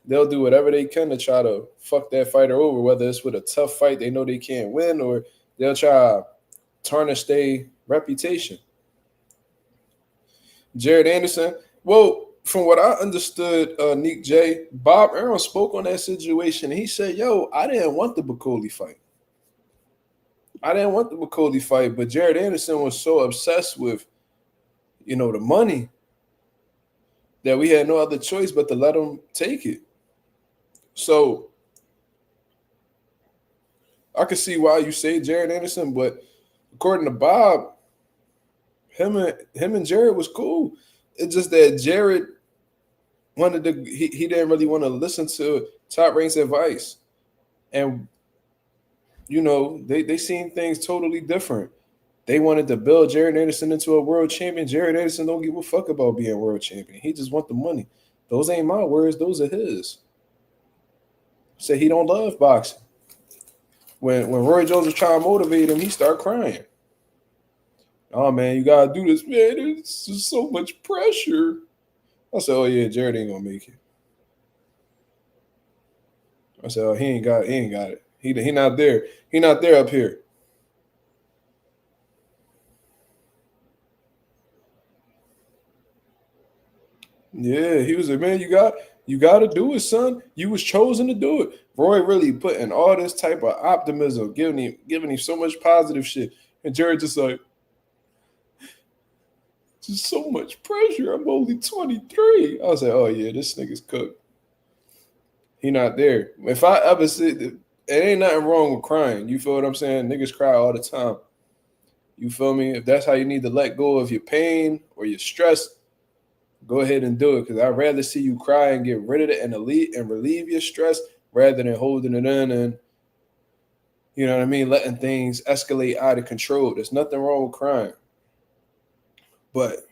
They'll do whatever they can to try to fuck that fighter over, whether it's with a tough fight they know they can't win, or they'll try to tarnish their reputation. Jared Anderson, well, from what I understood, Nick J, Bob Arum spoke on that situation. He said, yo, I didn't want the Bacoli fight. But Jared Anderson was so obsessed with, you know, the money that we had no other choice but to let him take it. So I can see why you say Jared Anderson, but according to Bob, him and Jared was cool. It's just that Jared wanted to he didn't really want to listen to Top Rank's advice. And you know, they seen things totally different. They wanted to build Jared Anderson into a world champion. Jared Anderson don't give a fuck about being world champion. He just want the money. Those ain't my words. Those are his. Say he don't love boxing. When Roy Jones was trying to motivate him, he started crying. Oh, man, you got to do this. Man, it's just so much pressure. I said, oh, yeah, Jared ain't going to make it. I said, oh, he ain't got it. He not there. He not there up here. Yeah, he was like, man, you got to do it, son. You was chosen to do it. Roy really put in all this type of optimism, giving him so much positive shit. And Jared just like, just so much pressure. I'm only 23. I was like, oh, yeah, this nigga's cooked. He not there. If I ever said, it ain't nothing wrong with crying. You feel what I'm saying? Niggas cry all the time. You feel me? If that's how you need to let go of your pain or your stress, go ahead and do it, because I'd rather see you cry and get rid of it and relieve your stress rather than holding it in and, you know what I mean, letting things escalate out of control. There's nothing wrong with crying. But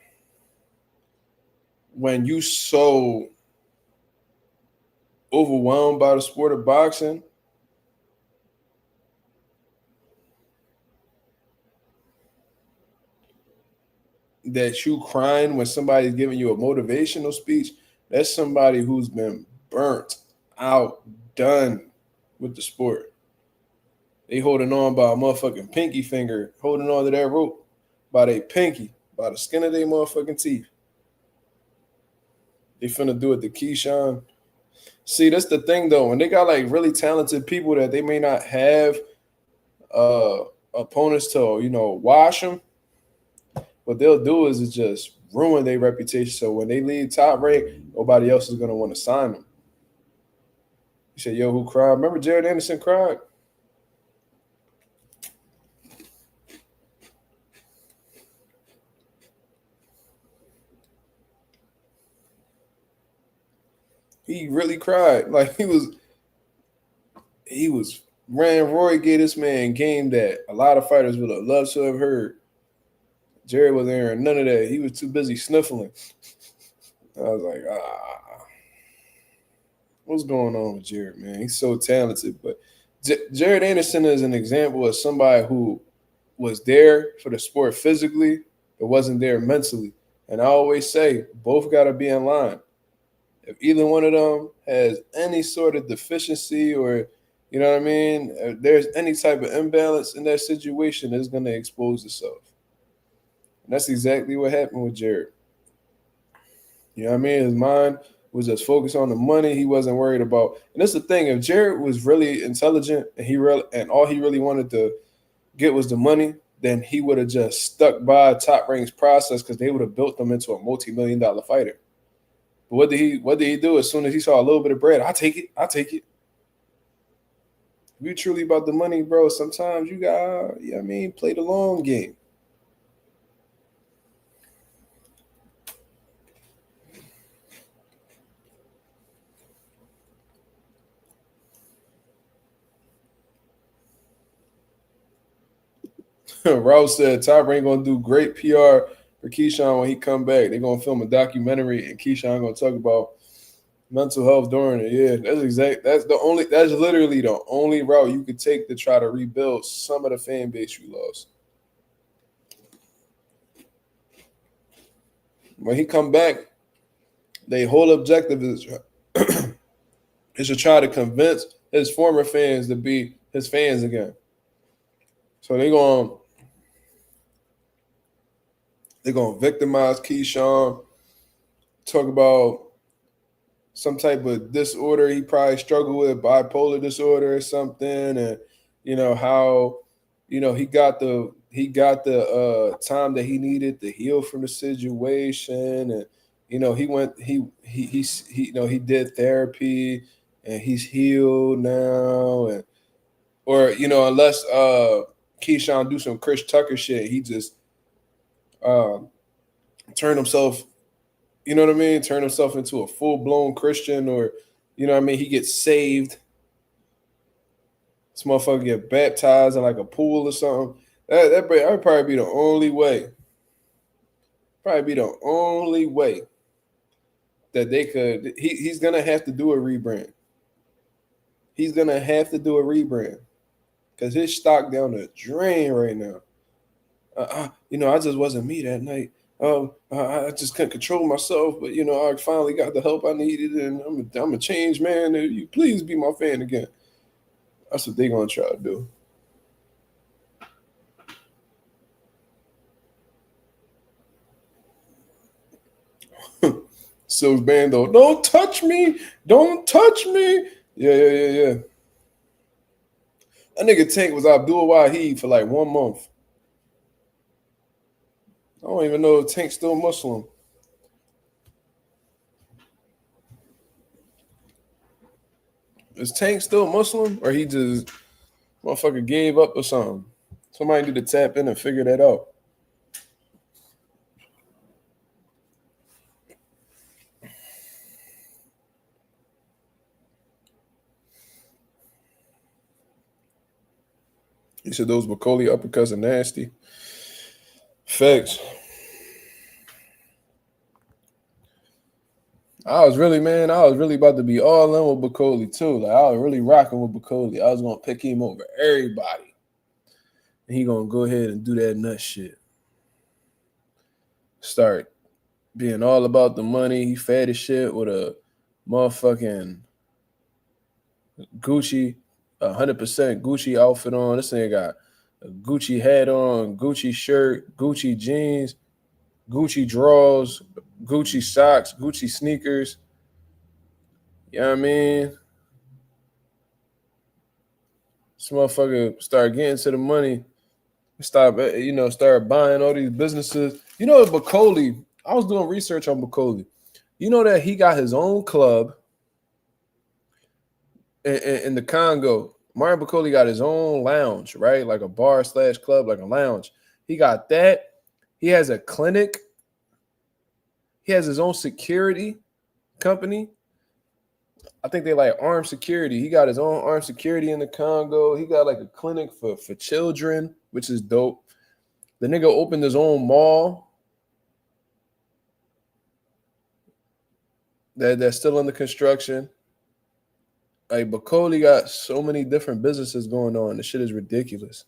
when you so overwhelmed by the sport of boxing, that you crying when somebody's giving you a motivational speech, that's somebody who's been burnt out, done with the sport. They holding on by a motherfucking pinky finger, holding on to that rope by their pinky, by the skin of their motherfucking teeth. They finna do it to Keyshawn. See, that's the thing, though. When they got, like, really talented people that they may not have opponents to, you know, wash them, what they'll do is just ruin their reputation. So when they leave Top Rank, nobody else is going to want to sign them. You say, yo, who cried? Remember Jared Anderson cried? He really cried. Like he was Roy gave this man game that a lot of fighters would have loved to have heard. Jared wasn't hearing none of that. He was too busy sniffling. I was like, what's going on with Jared, man? He's so talented. But Jared Anderson is an example of somebody who was there for the sport physically, but wasn't there mentally. And I always say, both got to be in line. If either one of them has any sort of deficiency or, you know what I mean, if there's any type of imbalance in that situation, it's going to expose itself. And that's exactly what happened with Jared. You know what I mean? His mind was just focused on the money. He wasn't worried about. And that's the thing. If Jared was really intelligent and all he really wanted to get was the money, then he would have just stuck by Top Rank's process because they would have built him into a multi-million-dollar fighter. But what did he do as soon as he saw a little bit of bread? I'll take it. If you truly about the money, bro, sometimes you got, you know what I mean, play the long game. Rouse said Top ain't gonna do great PR for Keyshawn when he come back. They're gonna film a documentary and Keyshawn gonna talk about mental health during it. Yeah, that's literally the only route you could take to try to rebuild some of the fan base you lost. When he come back, their whole objective is to try to convince his former fans to be his fans again. So they're gonna victimize Keyshawn, talk about some type of disorder he probably struggled with, bipolar disorder or something, and how he got the time that he needed to heal from the situation, and he did therapy and he's healed now, and unless Keyshawn do some Chris Tucker shit, he just turn himself. You know what I mean? Turn himself into a full-blown Christian, or, he gets saved. This motherfucker get baptized in like a pool or something. That would probably be the only way. Probably be the only way that they could. He's going to have to do a rebrand. He's going to have to do a rebrand because his stock down the drain right now. I just wasn't me that night. I just couldn't control myself, but I finally got the help I needed, and I'm a changed man. And you please be my fan again. That's what they're gonna try to do. Silk's Bando, don't touch me, don't touch me. Yeah. That nigga Tank was Abdul Wahid for like 1 month. I don't even know if Tank's still Muslim. Is Tank still Muslim, or he just motherfucker gave up or something? Somebody need to tap in and figure that out. He said those Macaulay uppercuts are nasty. Facts. I was really about to be all in with Bacoley too. Like, I was really rocking with Bacoley. I was gonna pick him over everybody. And he gonna go ahead and do that nut shit. Start being all about the money. He fat as shit with a motherfucking Gucci, 100% Gucci outfit on. This nigga got a Gucci hat on, Gucci shirt, Gucci jeans, Gucci drawers, Gucci socks, Gucci sneakers. You know what I mean? This motherfucker start getting to the money. Start buying all these businesses. Bacoley, I was doing research on Bacoley. You know that he got his own club in the Congo. Martin Bacoley got his own lounge, right? Like a bar / club, like a lounge. He got that. He has a clinic. He has his own security company. I think they like armed security. He got his own armed security in the Congo. He got like a clinic for children, which is dope. The nigga opened his own mall that's still under construction. Like, Bacoley got so many different businesses going on. This shit is ridiculous.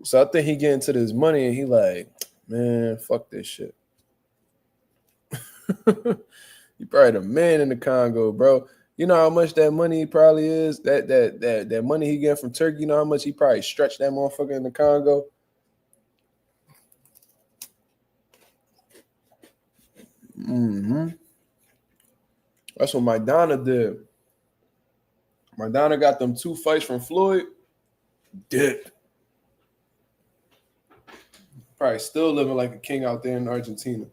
So I think he get into this money and he like, man, fuck this shit. He probably the man in the Congo, bro. You know how much that money probably is? That money he get from Turkey, you know how much he probably stretched that motherfucker in the Congo? Mm-hmm. That's what Maidana did. Maidana got them 2 fights from Floyd. Dipped. Probably still living like a king out there in Argentina.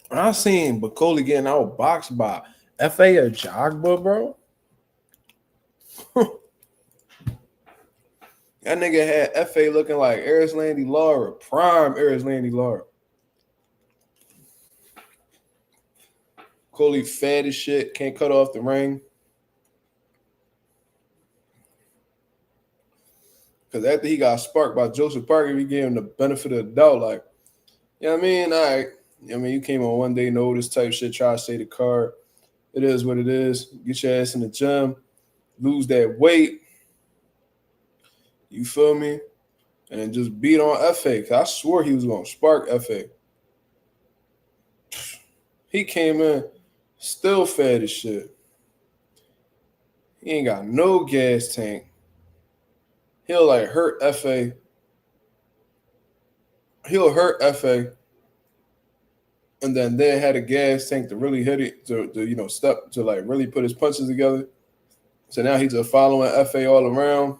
I seen Bacoley getting outboxed by F.A. or Jogba, bro. That nigga had F.A. looking like Erislandy Lara, prime Erislandy Lara. Coley fat as shit, can't cut off the ring. Because after he got sparked by Joseph Parker, we gave him the benefit of the doubt. Like, you know what I mean? All right. I mean, you came on 1 day notice type shit, try to say the card. It is what it is. Get your ass in the gym, lose that weight. You feel me? And just beat on FA. Cause I swore he was going to spark FA. He came in still fat as shit. He ain't got no gas tank. He'll like hurt FA. He'll hurt FA. And then had a gas tank to really hit it, to step, to like really put his punches together. So now he's just following FA all around.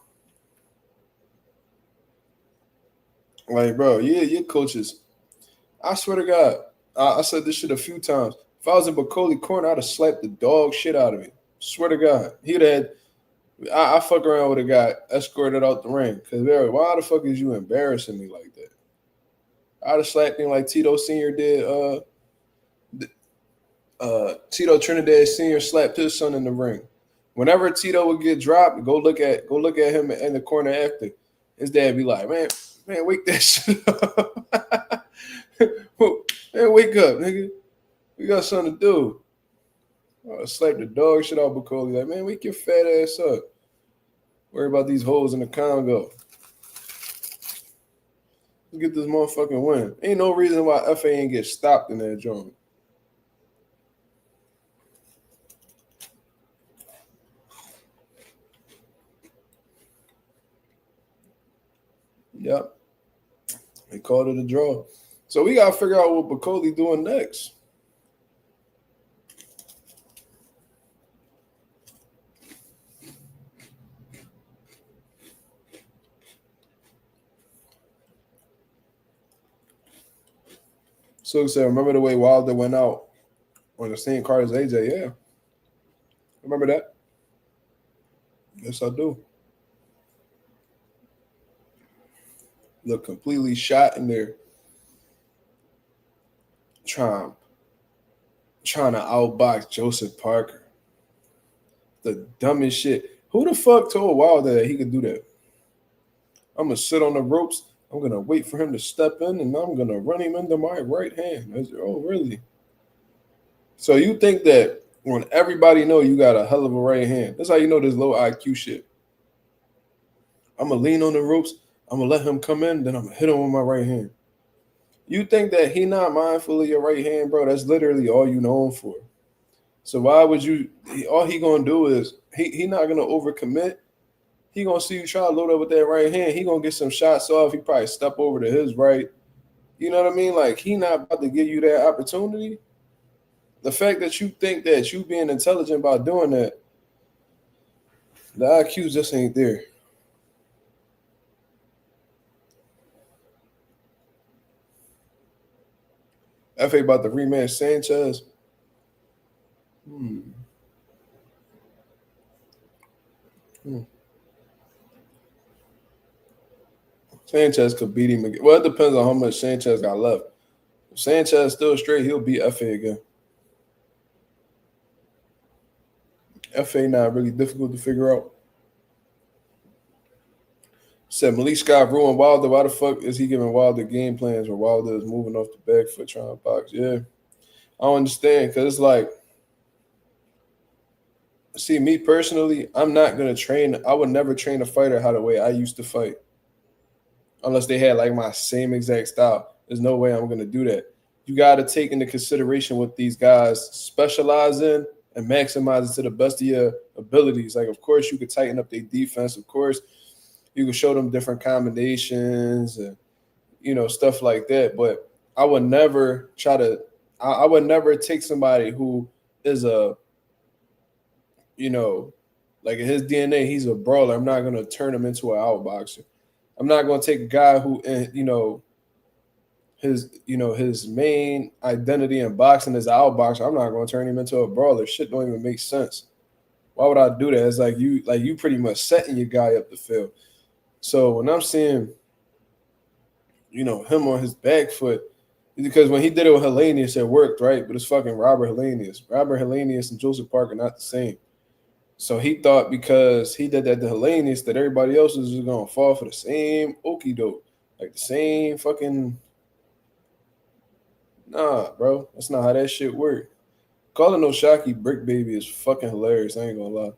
Like, bro, your coaches. I swear to God, I said this shit a few times. If I was in Bacoli corner, I'd have slapped the dog shit out of him. Swear to God. He'd had, I fuck around with a guy escorted out the ring. Because, why the fuck is you embarrassing me like that? I'd have slapped him like Tito Sr. did. Tito Trinidad Sr. slapped his son in the ring. Whenever Tito would get dropped, go look at him in the corner after. His dad be like, man, wake that shit up. Man, wake up, nigga. We got something to do. I slap the dog shit out Bacoli. Like, man, wake your fat ass up. Worry about these hoes in the Congo. Let's get this motherfucking win. Ain't no reason why FA ain't get stopped in that joint. Yep. They called it a draw. So we got to figure out what Bacoli doing next. So said, remember the way Wilder went out on the same card as AJ? Yeah. Remember that? Yes, I do. Look completely shot in there. Trying to outbox Joseph Parker. The dumbest shit. Who the fuck told Wilder that he could do that? I'm going to sit on the ropes. I'm going to wait for him to step in, and I'm going to run him into my right hand. I said, oh, really? So you think that when everybody know you got a hell of a right hand, that's how you know this low IQ shit. I'm going to lean on the ropes. I'm going to let him come in, then I'm going to hit him with my right hand. You think that he not mindful of your right hand, bro? That's literally all you known for. So why would you – all he going to do is he not going to overcommit. He going to see you try to load up with that right hand. He going to get some shots off. He probably step over to his right. You know what I mean? Like, he not about to give you that opportunity. The fact that you think that you being intelligent by doing that, the IQ just ain't there. FA about to rematch Sanchez. Sanchez could beat him again. Well, it depends on how much Sanchez got left. If Sanchez still straight, he'll beat FA again. FA not really difficult to figure out. Said Malik Scott ruined Wilder. Why the fuck is he giving Wilder game plans when Wilder is moving off the back foot trying to box? Yeah. I don't understand because it's like, see, me personally, I'm not going to train. I would never train a fighter how the way I used to fight. Unless they had like my same exact style. There's no way I'm going to do that. You got to take into consideration what these guys specialize in and maximize it to the best of your abilities. Like, of course, you could tighten up their defense. Of course, you can show them different combinations and, you know, stuff like that. But I would never I would never take somebody who is a, you know, like in his DNA, he's a brawler. I'm not going to turn him into an outboxer. I'm not going to take a guy who, you know, his main identity in boxing is an outboxer. I'm not going to turn him into a brawler. Shit don't even make sense. Why would I do that? It's like you pretty much setting your guy up the field. So when I'm seeing, you know, him on his back foot, Because when he did it with Hellenius, it worked, right? But it's fucking Robert Hellenius. Robert Hellenius and Joseph Parker are not the same. So he thought because he did that to Hellenius that everybody else was just going to fall for the same okie doke. Like the same fucking... Nah, bro. That's not how that shit worked. Calling Oshaki Brick Baby is fucking hilarious. I ain't going to lie.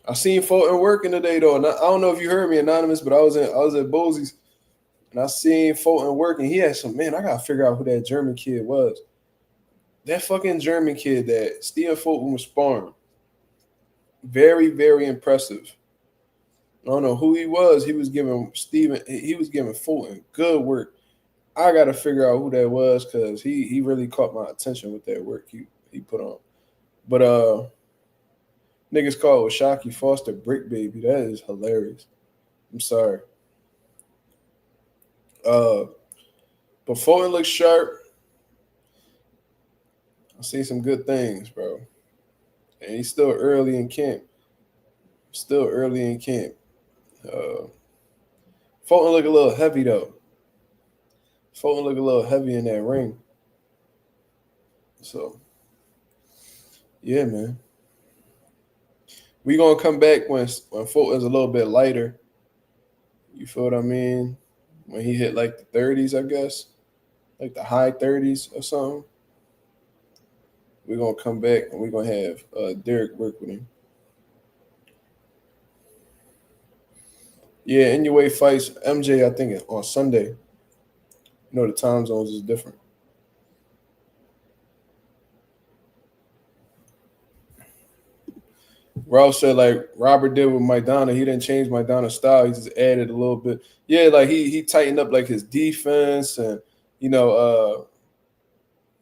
I seen Fulton working today, though. And I don't know if you heard me, Anonymous, but I was at Bosey's. And I seen Fulton working. He had some, man, I got to figure out who that German kid was. That fucking German kid that Stephen Fulton was sparring. Very, very impressive. I don't know who he was. He was giving Fulton good work. I got to figure out who that was because he really caught my attention with that work he put on. But niggas call Oshaki Foster Brick Baby. That is hilarious. I'm sorry. But Fulton looks sharp. I see some good things, bro. And he's still early in camp. Fulton look a little heavy, though. Fulton look a little heavy in that ring. So, yeah, man. We going to come back when Fulton's a little bit lighter. You feel what I mean? When he hit like the 30s, I guess. Like the high 30s or something. We're going to come back and we're going to have Derek work with him. Yeah, in your way fights. MJ, I think, on Sunday. You know, the time zones is different. Ralph said, like Robert did with Maidana, he didn't change Maidana's style. He just added a little bit. Yeah, like he tightened up like his defense and,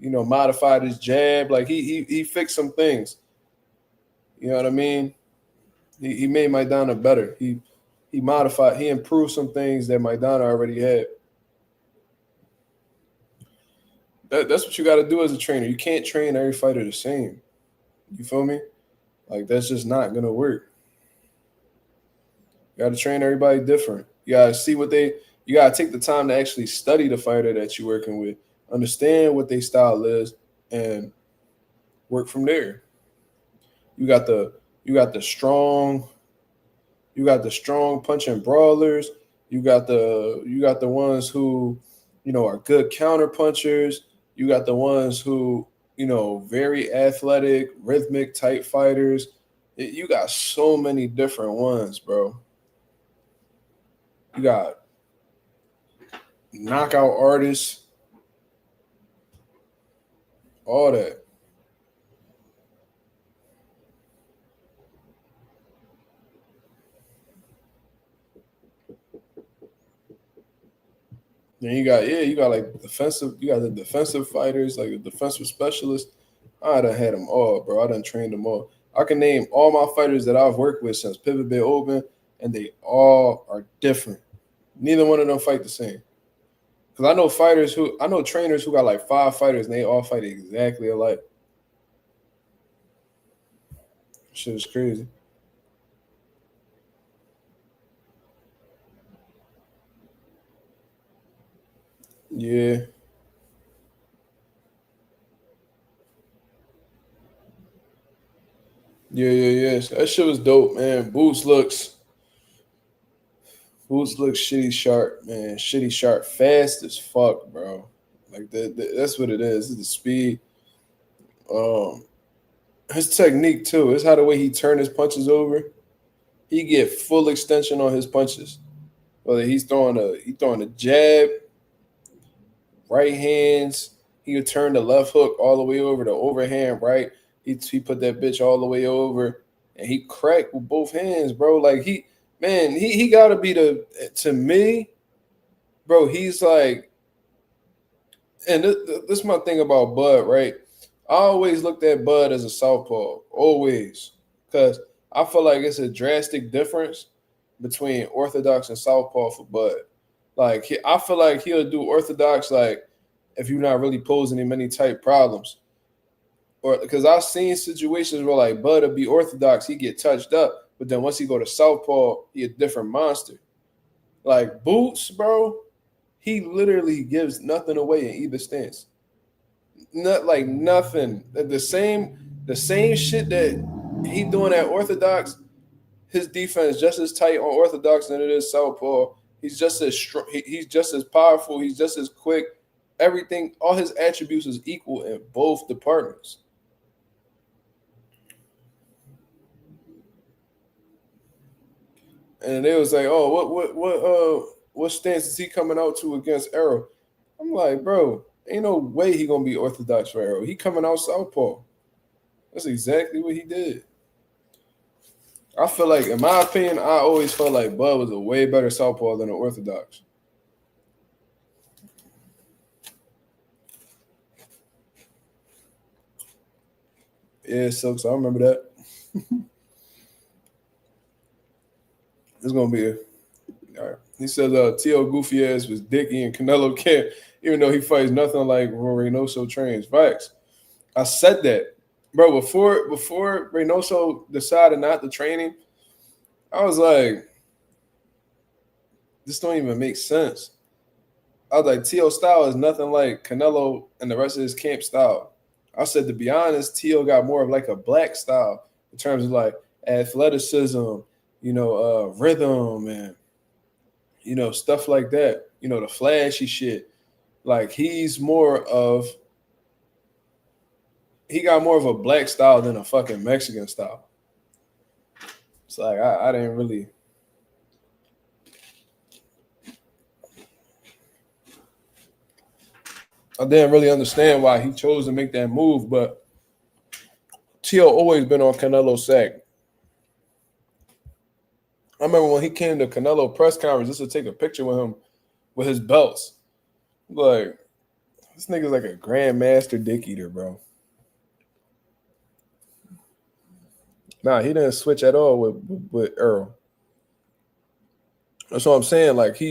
modified his jab. Like he fixed some things. You know what I mean? He made Maidana better. He improved some things that Maidana already had. That's what you got to do as a trainer. You can't train every fighter the same. You feel me? Like, that's just not going to work. You got to train everybody different. You got to see you got to take the time to actually study the fighter that you're working with, understand what their style is, and work from there. You got the strong punching brawlers. You got the ones who, are good counter punchers. You got the ones who, very athletic, rhythmic type fighters. You got so many different ones, bro. You got knockout artists, all that. Then you got like defensive. You got the defensive fighters, like the defensive specialists. I done had them all, bro. I done trained them all. I can name all my fighters that I've worked with since Pivot Bay Open, and they all are different. Neither one of them fight the same. Because I know trainers who got like 5 fighters, and they all fight exactly alike. Shit is crazy. Yeah. Yeah. That shit was dope, man. Boots looks shitty sharp, man. Shitty sharp, fast as fuck, bro. Like that's what it is. It's the speed. His technique too. It's how the way he turned his punches over. He get full extension on his punches. Whether he's throwing a jab, right hands, he would turn the left hook all the way over, the overhand right. He put that bitch all the way over, and he cracked with both hands, bro. Like he gotta be to me, bro. He's like, and this is my thing about Bud, right? I always looked at Bud as a southpaw, always, because I feel like it's a drastic difference between orthodox and southpaw for Bud. Like I feel like he'll do orthodox, like if you're not really posing him any type problems. Or because I've seen situations where like Bud will be orthodox, he get touched up, but then once he go to southpaw, he a different monster. Like Boots, bro, He literally gives nothing away in either stance. Not like nothing. The same shit that he doing at orthodox. His defense just as tight on orthodox than it is southpaw. He's just as strong. He's just as powerful. He's just as quick. Everything, all his attributes is equal in both departments. And they was like, "Oh, what stance is he coming out to against Arrow?" I'm like, bro, ain't no way he gonna be orthodox for Arrow. He coming out southpaw. That's exactly what he did. I feel like, in my opinion, I always felt like Bud was a way better southpaw than an orthodox. Yeah, it sucks. I remember that. It's gonna be all right. He says T.O. Goofy ass was Dicky and Canelo can't, even though he fights nothing like Reynoso trains. Facts. I said that, bro. Before Reynoso decided not to train him, I was like, this don't even make sense. I was like, T.O. style is nothing like Canelo and the rest of his camp style. I said, to be honest, T.O. got more of like a black style in terms of like athleticism, rhythm and, stuff like that. The flashy shit. Like he got more of a black style than a fucking Mexican style. It's like I didn't really. I didn't really understand why he chose to make that move, but T.O. always been on Canelo's sack. I remember when he came to Canelo press conference just to take a picture with him with his belts. Like, this nigga's like a grandmaster dick eater, bro. Nah, he didn't switch at all with Earl. That's what I'm saying. Like,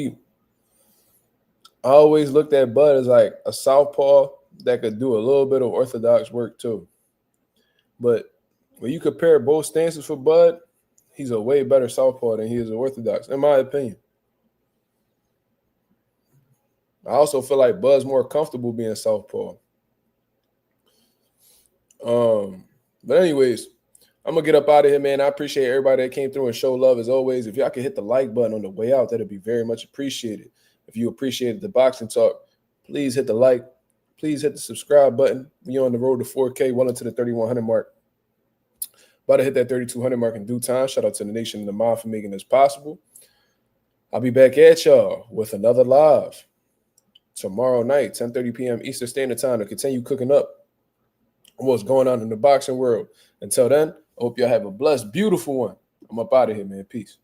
I always looked at Bud as like a southpaw that could do a little bit of orthodox work too. But when you compare both stances for Bud, he's a way better southpaw than he is an orthodox, in my opinion. I also feel like Bud's more comfortable being southpaw. But anyways, I'm going to get up out of here, man. I appreciate everybody that came through and showed love as always. If y'all could hit the like button on the way out, that'd be very much appreciated. If you appreciated the boxing talk, please hit the like. Please hit the subscribe button. We're on the road to 4K, well into the 3,100 mark. About to hit that 3,200 mark in due time. Shout out to the nation and the mob for making this possible. I'll be back at y'all with another live tomorrow night, 10:30 p.m. Eastern Standard Time, to continue cooking up on what's going on in the boxing world. Until then, I hope y'all have a blessed, beautiful one. I'm up out of here, man. Peace.